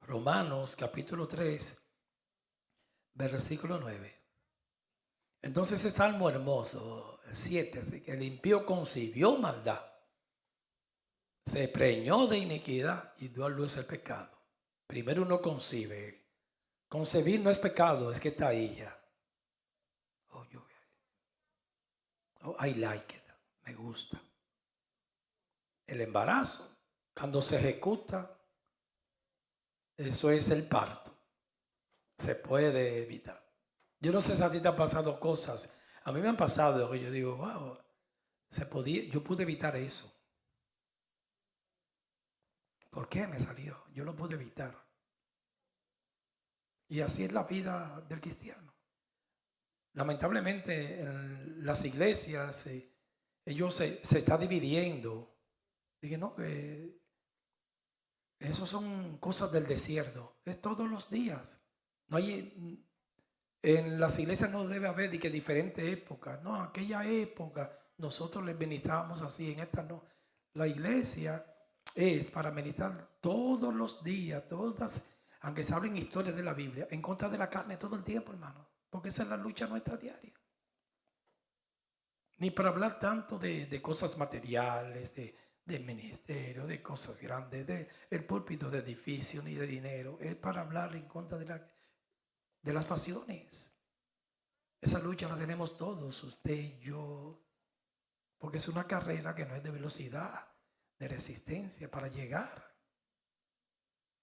Romanos capítulo 3, versículo 9. Entonces ese salmo hermoso, el 7, así que el impío concibió maldad, se preñó de iniquidad y dio a luz el pecado. Primero uno concibe. Concebir no es pecado, es que está ahí ya. I like it, me gusta. El embarazo, cuando se ejecuta, eso es el parto. Se puede evitar. Yo no sé si a ti te han pasado cosas. A mí me han pasado que yo digo, wow, yo pude evitar eso. ¿Por qué me salió? Yo lo pude evitar. Y así es la vida del cristiano. Lamentablemente en las iglesias ellos se está dividiendo. Dije, no, que eso son cosas del desierto. Es todos los días. No hay, en las iglesias no debe haber de que diferentes épocas. No, aquella época nosotros les ministrábamos así, en esta no. La iglesia es para ministrar todos los días, aunque se hablen historias de la Biblia, en contra de la carne todo el tiempo, hermano. Porque esa es la lucha nuestra diaria. Ni para hablar tanto de cosas materiales, de ministerio, de cosas grandes, de el púlpito de edificio, ni de dinero. Es para hablar en contra de las pasiones. Esa lucha la tenemos todos, usted y yo, porque es una carrera que no es de velocidad, de resistencia para llegar.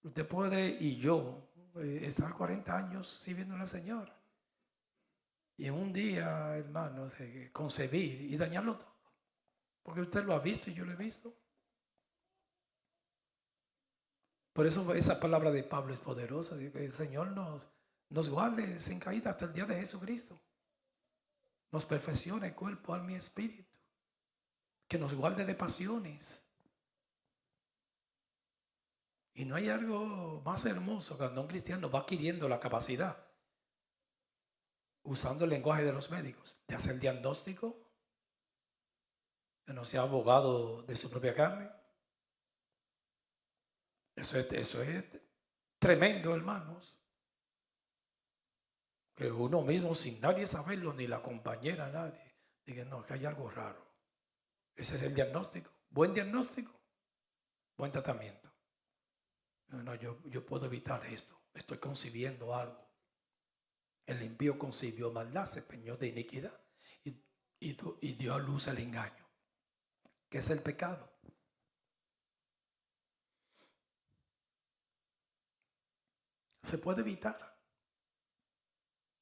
Usted puede, y yo, estar 40 años sirviendo al Señor. Y en un día, hermanos, concebir y dañarlo todo. Porque usted lo ha visto y yo lo he visto. Por eso esa palabra de Pablo es poderosa. Que el Señor nos guarde sin caída hasta el día de Jesucristo. Nos perfeccione cuerpo, alma y espíritu. que nos guarde de pasiones. Y no hay algo más hermoso cuando un cristiano va adquiriendo la capacidad, usando el lenguaje de los médicos, de hacer diagnóstico, que no sea abogado de su propia carne. Eso es tremendo, hermanos. Que uno mismo, sin nadie saberlo, ni la compañera, nadie, diga, no, que hay algo raro. Ese es el diagnóstico. Buen diagnóstico, buen tratamiento. No, yo puedo evitar esto. Estoy concibiendo algo. El impío concibió maldad, se peñó de iniquidad y dio a luz el engaño, que es el pecado. Se puede evitar.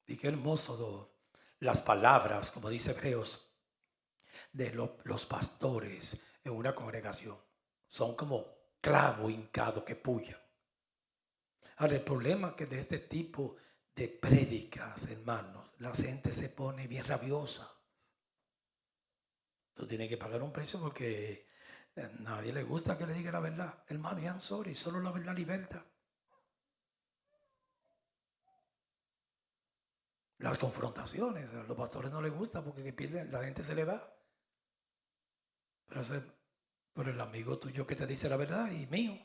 Y qué hermoso las palabras, como dice Hebreos, de los pastores en una congregación. Son como clavo hincado que puya. Ahora, el problema es que de este tipo de prédicas, hermanos, la gente se pone bien rabiosa. Tú tienes que pagar un precio porque a nadie le gusta que le diga la verdad. Hermano, I'm sorry, solo la verdad liberta. Las confrontaciones, a los pastores no les gusta porque pierden, la gente se le va. Pero el amigo tuyo que te dice la verdad y mío.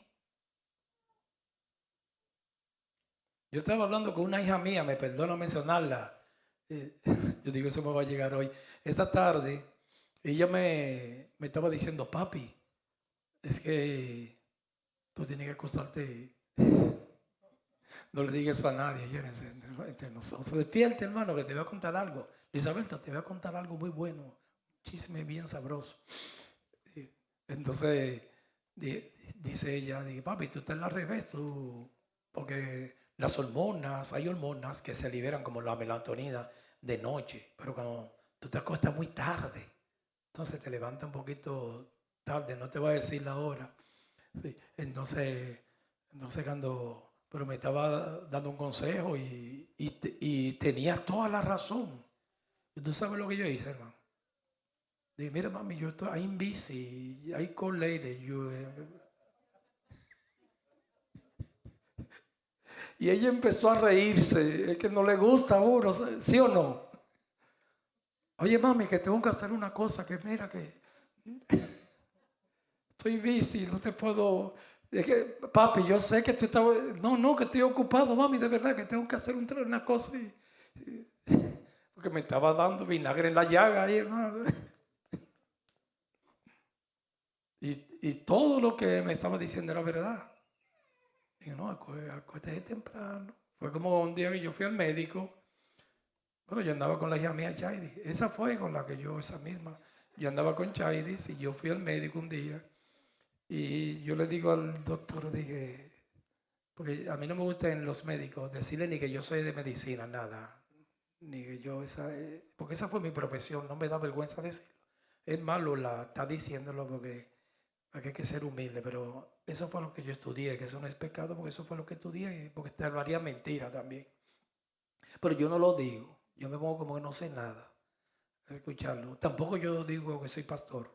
Yo estaba hablando con una hija mía, me perdona mencionarla. Yo digo, eso me va a llegar hoy. Esta tarde, ella me estaba diciendo, papi, es que tú tienes que acostarte. No le digas eso a nadie, entre nosotros. Despierte, hermano, que te voy a contar algo. Isabelta, te voy a contar algo muy bueno. Un chisme bien sabroso. Entonces, dice ella, papi, tú estás al revés, porque hay hormonas que se liberan como la melatonina de noche, pero cuando tú te acuestas muy tarde, entonces te levantas un poquito tarde, no te voy a decir la hora. Sí, entonces pero me estaba dando un consejo y tenía toda la razón. ¿Y tú sabes lo que yo hice, hermano? Dije, mira, mami, yo estoy, I'm busy, I call later. Y ella empezó a reírse, es que no le gusta a uno, ¿sí o no? Oye, mami, que tengo que hacer una cosa, que mira que estoy busy, no te puedo... Es que, papi, yo sé que tú estás... No, que estoy ocupado, mami, de verdad, que tengo que hacer una cosa. Porque me estaba dando vinagre en la llaga ahí, hermano. Y todo lo que me estaba diciendo era verdad. Digo, no, acuérdate temprano. Fue como un día que yo fui al médico. Bueno, yo andaba con la hija mía, Chaidis. Esa fue con la que esa misma. Yo andaba con Chaidis y yo fui al médico un día. Y yo le digo al doctor, dije, porque a mí no me gusta en los médicos decirle ni que yo soy de medicina, nada. Ni que yo, porque esa fue mi profesión, no me da vergüenza decirlo. Es malo está diciéndolo porque aquí hay que ser humilde, pero eso fue lo que yo estudié, que eso no es pecado, porque eso fue lo que estudié, porque te hablaría mentira también. Pero yo no lo digo, yo me pongo como que no sé nada, escucharlo. Tampoco yo digo que soy pastor,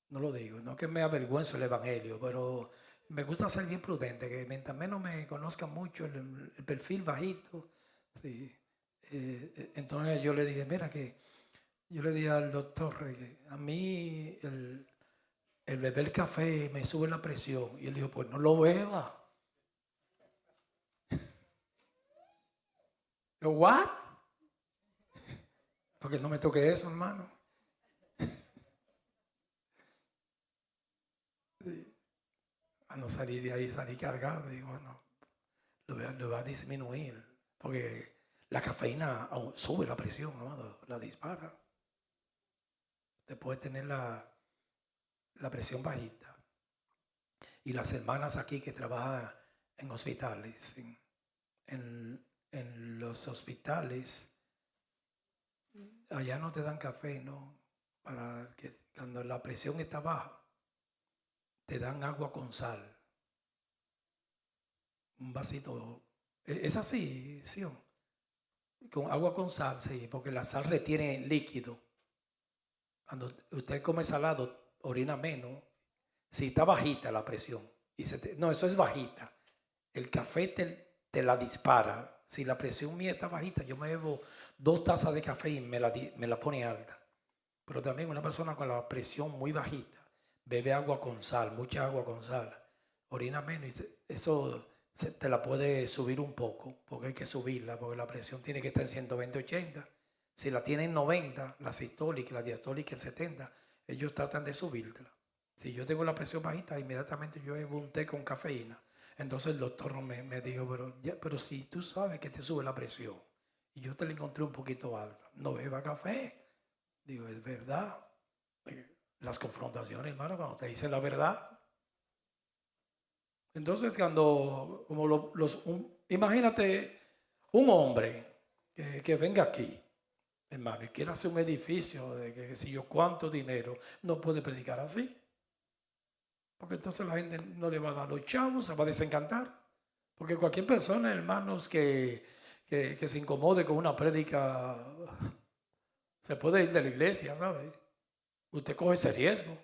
no lo digo, no que me avergüenzo el evangelio, pero me gusta ser bien prudente, que mientras menos me conozcan mucho, el perfil bajito. Sí. Entonces yo le dije, mira que yo le dije al doctor que a mí el beber café me sube la presión. Y él dijo, pues no lo beba. Yo, ¿what? Porque no me toque eso, hermano. A no salir de ahí, salir cargado. Y bueno, lo va a disminuir. Porque la cafeína sube la presión, ¿no? La dispara. Usted puede tener la presión bajita. Y las hermanas aquí que trabajan en hospitales, en los hospitales, allá no te dan café, ¿no? Para que cuando la presión está baja, te dan agua con sal. Un vasito. Es así, ¿sí? Con agua con sal, sí, porque la sal retiene líquido. Cuando usted come salado, orina menos. Si está bajita la presión. No, eso es bajita. El café te la dispara. Si la presión mía está bajita, yo me bebo 2 tazas de café y me la pone alta. Pero también una persona con la presión muy bajita, bebe agua con sal, mucha agua con sal, orina menos y eso te la puede subir un poco, porque hay que subirla, porque la presión tiene que estar en 120-80. Si la tiene en 90, la sistólica y la diastólica en 70, ellos tratan de subírtela. Si yo tengo la presión bajita, inmediatamente yo bebo un té con cafeína. Entonces el doctor me dijo, pero si tú sabes que te sube la presión y yo te la encontré un poquito alta, no beba café. Digo, es verdad. Las confrontaciones, hermano, cuando te dicen la verdad. Entonces, cuando, imagínate un hombre que venga aquí, hermano, y quiera hacer un edificio de que si yo cuánto dinero, no puede predicar así. Porque entonces la gente no le va a dar los chavos, se va a desencantar. Porque cualquier persona, hermanos, que se incomode con una prédica, se puede ir de la iglesia, ¿sabes? Usted coge ese riesgo.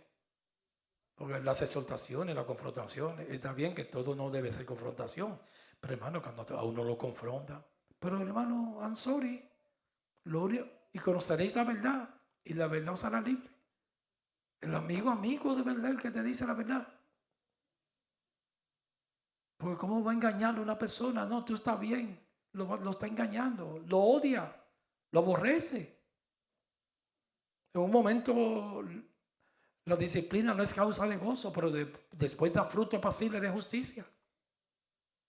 Porque las exhortaciones, las confrontaciones, está bien que todo no debe ser confrontación. Pero hermano, cuando a uno lo confronta. Pero hermano, I'm sorry. Y conoceréis la verdad. Y la verdad os hará libre. El amigo de verdad, el que te dice la verdad. Porque ¿cómo va a engañarle a una persona? No, tú estás bien. Lo está engañando. Lo odia. Lo aborrece. En un momento la disciplina no es causa de gozo, pero después da fruto apacible de justicia.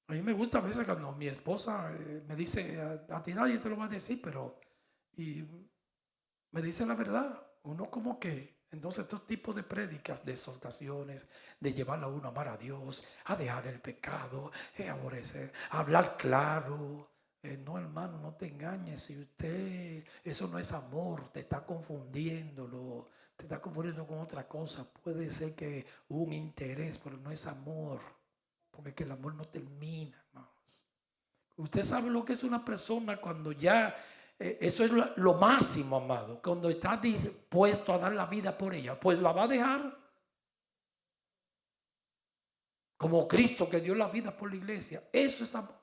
A mí me gusta a veces cuando mi esposa me dice, a ti nadie te lo va a decir, pero y me dice la verdad. Uno como que, entonces estos tipos de prédicas, de exhortaciones, de llevar a uno a amar a Dios, a dejar el pecado, a aborrecer, a hablar claro. No, hermano, no te engañes. Si eso no es amor, te está confundiéndolo. Te está confundiendo con otra cosa. Puede ser que hubo un interés, pero no es amor. Porque es que el amor no termina, hermanos. Usted sabe lo que es una persona cuando ya, eso es lo máximo, amado. Cuando está dispuesto a dar la vida por ella, pues la va a dejar. Como Cristo que dio la vida por la iglesia. Eso es amor.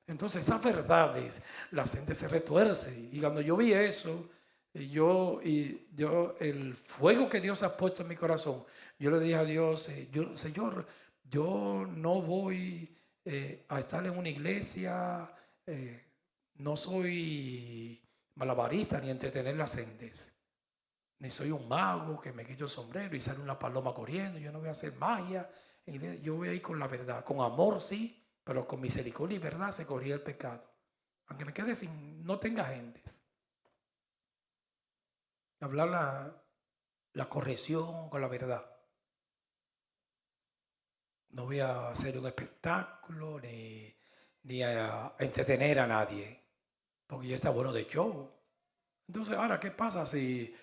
Entonces esas verdades, la gente se retuerce. Y cuando yo vi eso, el fuego que Dios ha puesto en mi corazón, yo le dije a Dios, Señor, yo no voy a estar en una iglesia, no soy malabarista ni entretener las gentes, ni soy un mago que me quito el sombrero y sale una paloma corriendo. Yo no voy a hacer magia, yo voy a ir con la verdad, con amor sí, pero con misericordia y verdad se corría el pecado. Aunque me quede no tenga gentes. Hablar la corrección con la verdad. No voy a hacer un espectáculo ni a entretener a nadie, porque ya está bueno de show. Entonces, ahora, ¿qué pasa si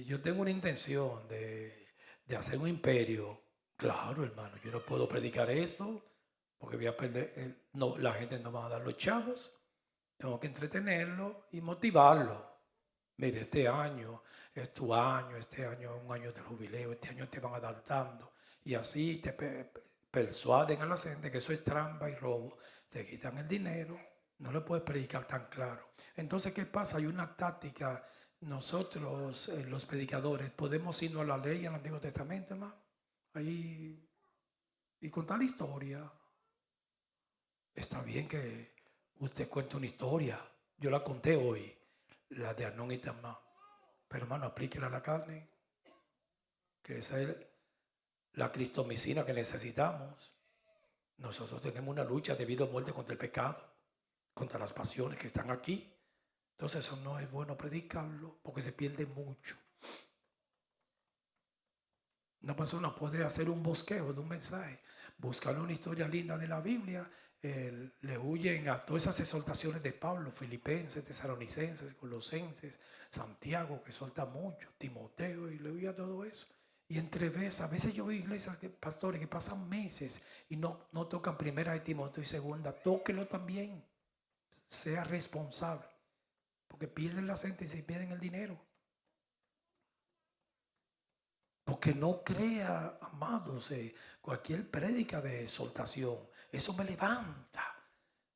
yo tengo una intención de hacer un imperio? Claro, hermano, yo no puedo predicar esto porque voy a perder, no, la gente no va a dar los chavos. Tengo que entretenerlo y motivarlo. Mire, este año es tu año, este año es un año de jubileo, este año te van a dar tanto. Y así te persuaden a la gente que eso es trampa y robo. Te quitan el dinero, no le puedes predicar tan claro. Entonces, ¿qué pasa? Hay una táctica. Nosotros, los predicadores, podemos irnos a la ley en el Antiguo Testamento, hermano. Ahí, y contar la historia. Está bien que usted cuente una historia. Yo la conté hoy, la de Anón y Tamá. Pero hermano, aplíquela a la carne. Que esa es la cristomicina que necesitamos. Nosotros tenemos una lucha de vida o muerte contra el pecado, contra las pasiones que están aquí. Entonces eso no es bueno predicarlo porque se pierde mucho. Una persona puede hacer un bosqueo de un mensaje, buscar una historia linda de la Biblia, le huyen a todas esas exhortaciones de Pablo, Filipenses, Tesalonicenses, Colosenses, Santiago, que suelta mucho, Timoteo, y le huye a todo eso. Y a veces yo veo iglesias, pastores, que pasan meses y no tocan primera de Timoteo y segunda. Tóquelo también, sea responsable, porque pierden la gente y se pierden el dinero. aunque no crea, amados, cualquier prédica de exaltación, eso me levanta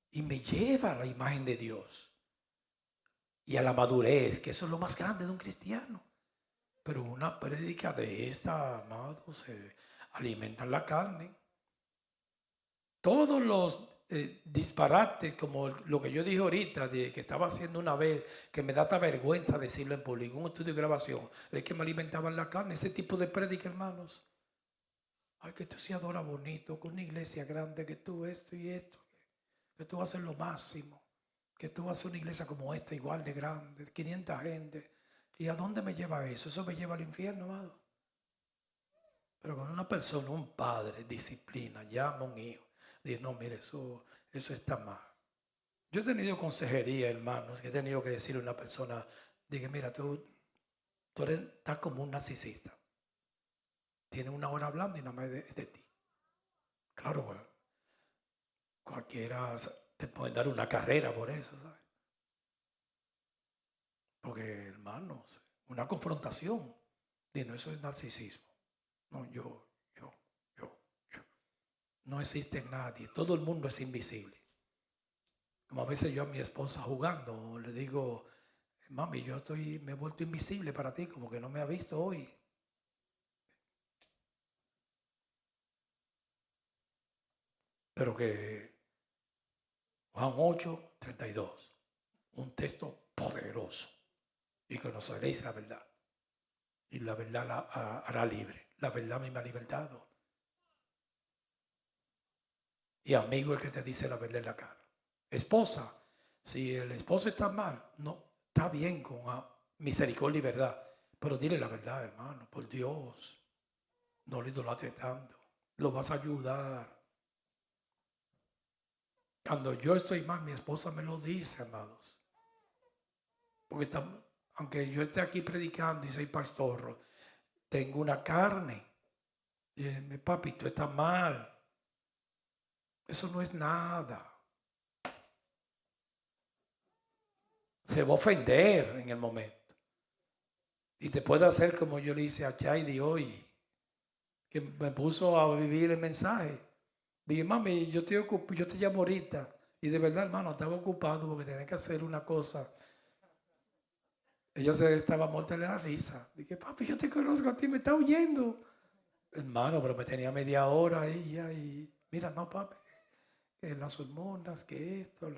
y me lleva a la imagen de Dios y a la madurez, que eso es lo más grande de un cristiano. Pero una prédica de esta, amados, alimenta la carne. Todos los disparates, como lo que yo dije ahorita, de que estaba haciendo una vez, que me da hasta vergüenza decirlo en público, un estudio de grabación, es que me alimentaban la carne, ese tipo de prédica, hermanos. Ay, que tú se adora bonito, con una iglesia grande, que tú esto y esto, que tú vas a hacer lo máximo, que tú vas a hacer una iglesia como esta, igual de grande, 500 gente. ¿Y a dónde me lleva eso? Eso me lleva al infierno, amado. Pero cuando una persona, un padre, disciplina, llama a un hijo, dice, no, mire, eso está mal. Yo he tenido consejería, hermanos, que he tenido que decirle a una persona, dije, mira, tú estás como un narcisista. Tienes una hora hablando y nada más es de ti. Claro, cualquiera te puede dar una carrera por eso, ¿sabes? Porque, hermanos, una confrontación. Digo, eso es narcisismo. No, yo. No existe nadie. Todo el mundo es invisible. Como a veces yo a mi esposa jugando le digo, mami, me he vuelto invisible para ti, como que no me ha visto hoy. Pero que Juan 8:32, un texto poderoso. Y conoceréis la verdad. Y la verdad la hará libre. La verdad me ha libertado. Y amigo el que te dice la verdad en la cara. Esposa, si el esposo está mal, no, está bien con misericordia y verdad. Pero dile la verdad, hermano, por Dios. No lo idolatres tanto. Lo vas a ayudar. Cuando yo estoy mal, mi esposa me lo dice, amados. Porque aunque yo esté aquí predicando y soy pastor, tengo una carne. Y papi, tú estás mal. Eso no es nada. Se va a ofender en el momento. Y te puede hacer como yo le hice a Chaidi hoy, que me puso a vivir el mensaje. Dije, mami, yo te llamo ahorita. Y de verdad, hermano, estaba ocupado porque tenía que hacer una cosa. Ella estaba muerta de la risa. Dije, papi, yo te conozco a ti, me está oyendo. Hermano, pero me tenía media hora ella y mira, no, papi, que las hormonas, que esto,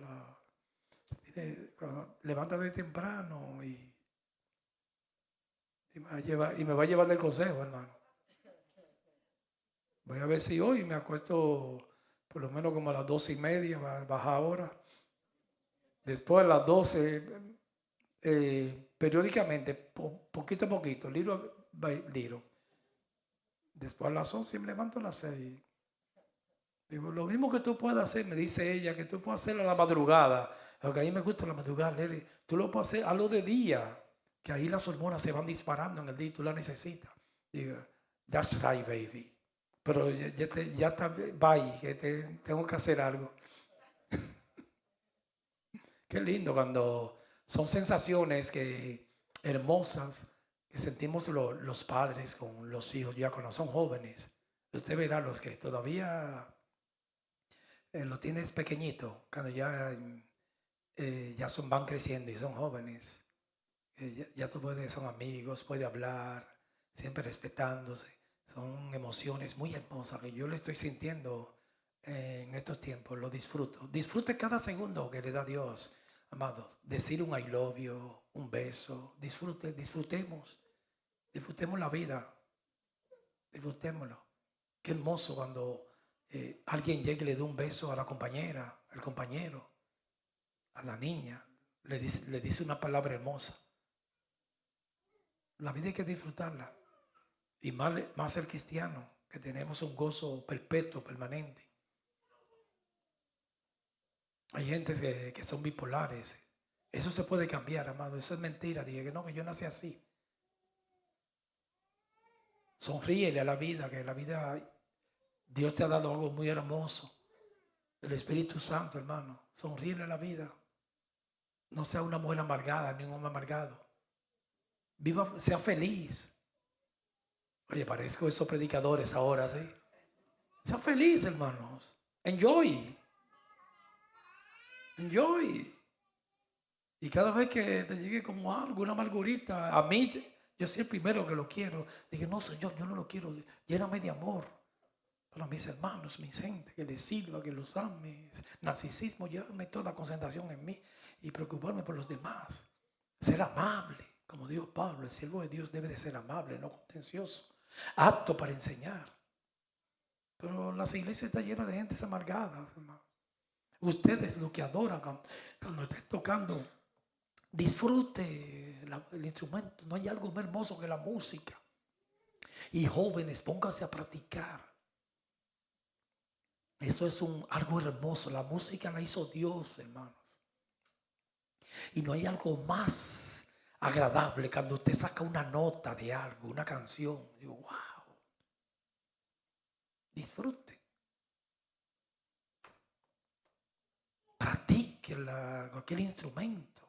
levántate temprano me va a llevar del consejo, hermano. Voy a ver si hoy me acuesto por lo menos como a las 12:30, baja ahora. Después a las 12, periódicamente, poquito a poquito, libro by libro. Después a las 11 me levanto a las 6. Digo, lo mismo que tú puedes hacer, me dice ella, que tú puedes hacer a la madrugada. Porque a mí me gusta la madrugada, Lely. Tú lo puedes hacer a lo de día, que ahí las hormonas se van disparando en el día y tú la necesitas. Digo, that's right, baby. Pero ya está, bye, que tengo que hacer algo. Qué lindo cuando son sensaciones hermosas que sentimos los padres con los hijos, ya cuando son jóvenes. Usted verá los que todavía lo tienes pequeñito, cuando ya van creciendo y son jóvenes. Ya tú son amigos, puede hablar, siempre respetándose. Son emociones muy hermosas que yo le estoy sintiendo en estos tiempos, lo disfruto. Disfrute cada segundo que le da Dios, amados. Decir un I love you, un beso, disfrutemos la vida, disfrutémoslo. Qué hermoso cuando alguien llegue y le dé un beso a la compañera, al compañero, a la niña, le dice una palabra hermosa. La vida hay que disfrutarla. Y más el cristiano, que tenemos un gozo perpetuo, permanente. Hay gente que son bipolares. Eso se puede cambiar, amado. Eso es mentira. Dije que no, que yo nací así. Sonríele a la vida, que la vida, Dios te ha dado algo muy hermoso. El Espíritu Santo, hermano. Sonríele a la vida. No sea una mujer amargada, ni un hombre amargado. Sea feliz. Oye, parezco esos predicadores ahora, ¿sí? Sean felices, hermanos. Enjoy. Enjoy. Y cada vez que te llegue como algo, una amargurita, a mí, yo soy el primero que lo quiero. Dije, no, Señor, yo no lo quiero. Lléname de amor para mis hermanos, mis gente, que les sirva, que los ame. Narcisismo, llévame toda concentración en mí y preocuparme por los demás. Ser amable, como dijo Pablo, el siervo de Dios debe de ser amable, no contencioso, apto para enseñar. Pero las iglesias están llenas de gente amargada, hermano. Ustedes lo que adoran cuando estén tocando, disfrute el instrumento. No hay algo más hermoso que la música. Y jóvenes, pónganse a practicar. Eso es algo hermoso. La música la hizo Dios, hermanos. Y no hay algo más agradable cuando usted saca una nota de algo, una canción. Digo, wow. Disfrute. Practique cualquier instrumento.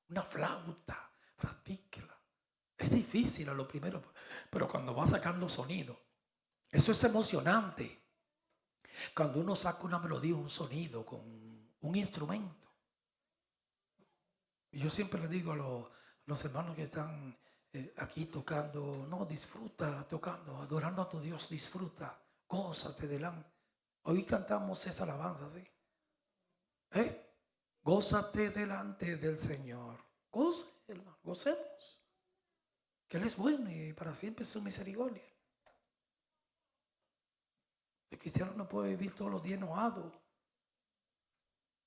Una flauta. Practíquela. Es difícil a lo primero, pero cuando va sacando sonido, eso es emocionante. Cuando uno saca una melodía, un sonido con un instrumento. Y yo siempre le digo a los hermanos que están aquí tocando, no, disfruta tocando, adorando a tu Dios, disfruta, gózate delante. Hoy cantamos esa alabanza, ¿sí? Gózate delante del Señor. Goce, hermano, gocemos. Que Él es bueno y para siempre es su misericordia. El cristiano no puede vivir todos los días enojado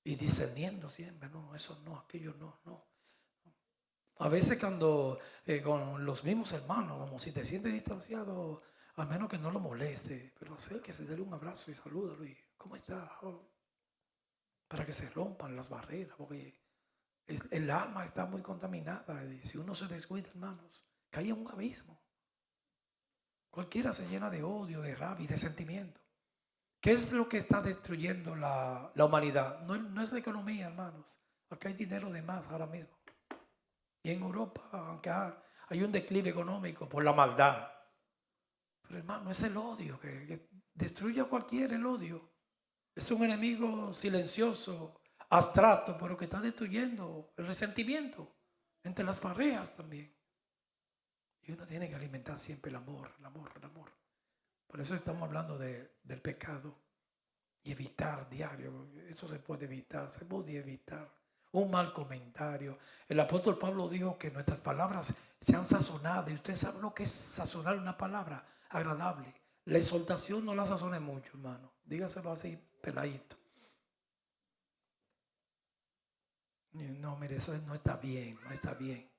y discerniendo siempre. No, eso no, aquello no. A veces cuando con los mismos hermanos, como si te sientes distanciado, al menos que no lo moleste, pero acérquese, déle un abrazo y salúdalo. Y, ¿cómo está? Oh, para que se rompan las barreras, porque el alma está muy contaminada. Y si uno se descuida, hermanos, cae en un abismo. Cualquiera se llena de odio, de rabia y de sentimiento. ¿Qué es lo que está destruyendo la humanidad? No es la economía, hermanos. Acá hay dinero de más ahora mismo. Y en Europa, aunque hay un declive económico por la maldad. Pero hermano, es el odio que destruye a cualquiera, el odio. Es un enemigo silencioso, abstracto, pero que está destruyendo el resentimiento entre las parejas también. Y uno tiene que alimentar siempre el amor. Por eso estamos hablando del pecado y evitar diario. Eso se puede evitar, se puede evitar. Un mal comentario. El apóstol Pablo dijo que nuestras palabras sean sazonadas. Y usted sabe lo que es sazonar una palabra agradable. La exhortación no la sazone mucho, hermano. Dígaselo así, peladito. No, mire, eso no está bien, no está bien.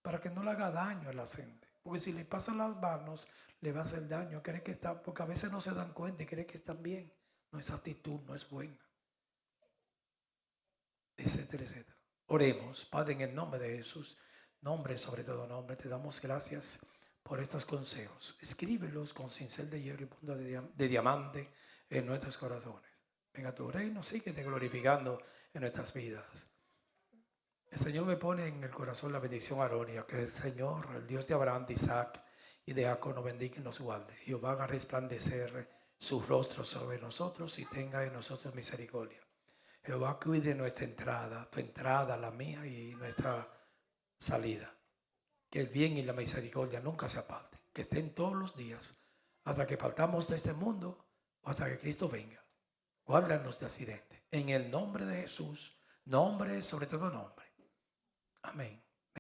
Para que no le haga daño a la gente. Porque si le pasan las manos, le va a hacer daño. Cree que está, porque a veces no se dan cuenta y cree que están bien. No, esa actitud no es buena. Etcétera, etcétera. Oremos, Padre, en el nombre de Jesús, nombre sobre todo nombre, te damos gracias por estos consejos. Escríbelos con cincel de hierro y punta de diamante en nuestros corazones. Venga tu reino, síguete glorificando en nuestras vidas. El Señor me pone en el corazón la bendición arónica, que el Señor, el Dios de Abraham, de Isaac y de Jacob, nos bendiga y nos guarde. Jehová haga resplandecer su rostro sobre nosotros y tenga en nosotros misericordia. Jehová cuide nuestra entrada, tu entrada, la mía y nuestra salida. Que el bien y la misericordia nunca se aparten, que estén todos los días hasta que partamos de este mundo o hasta que Cristo venga. Guárdanos de accidente. En el nombre de Jesús, nombre sobre todo nombre. Amén.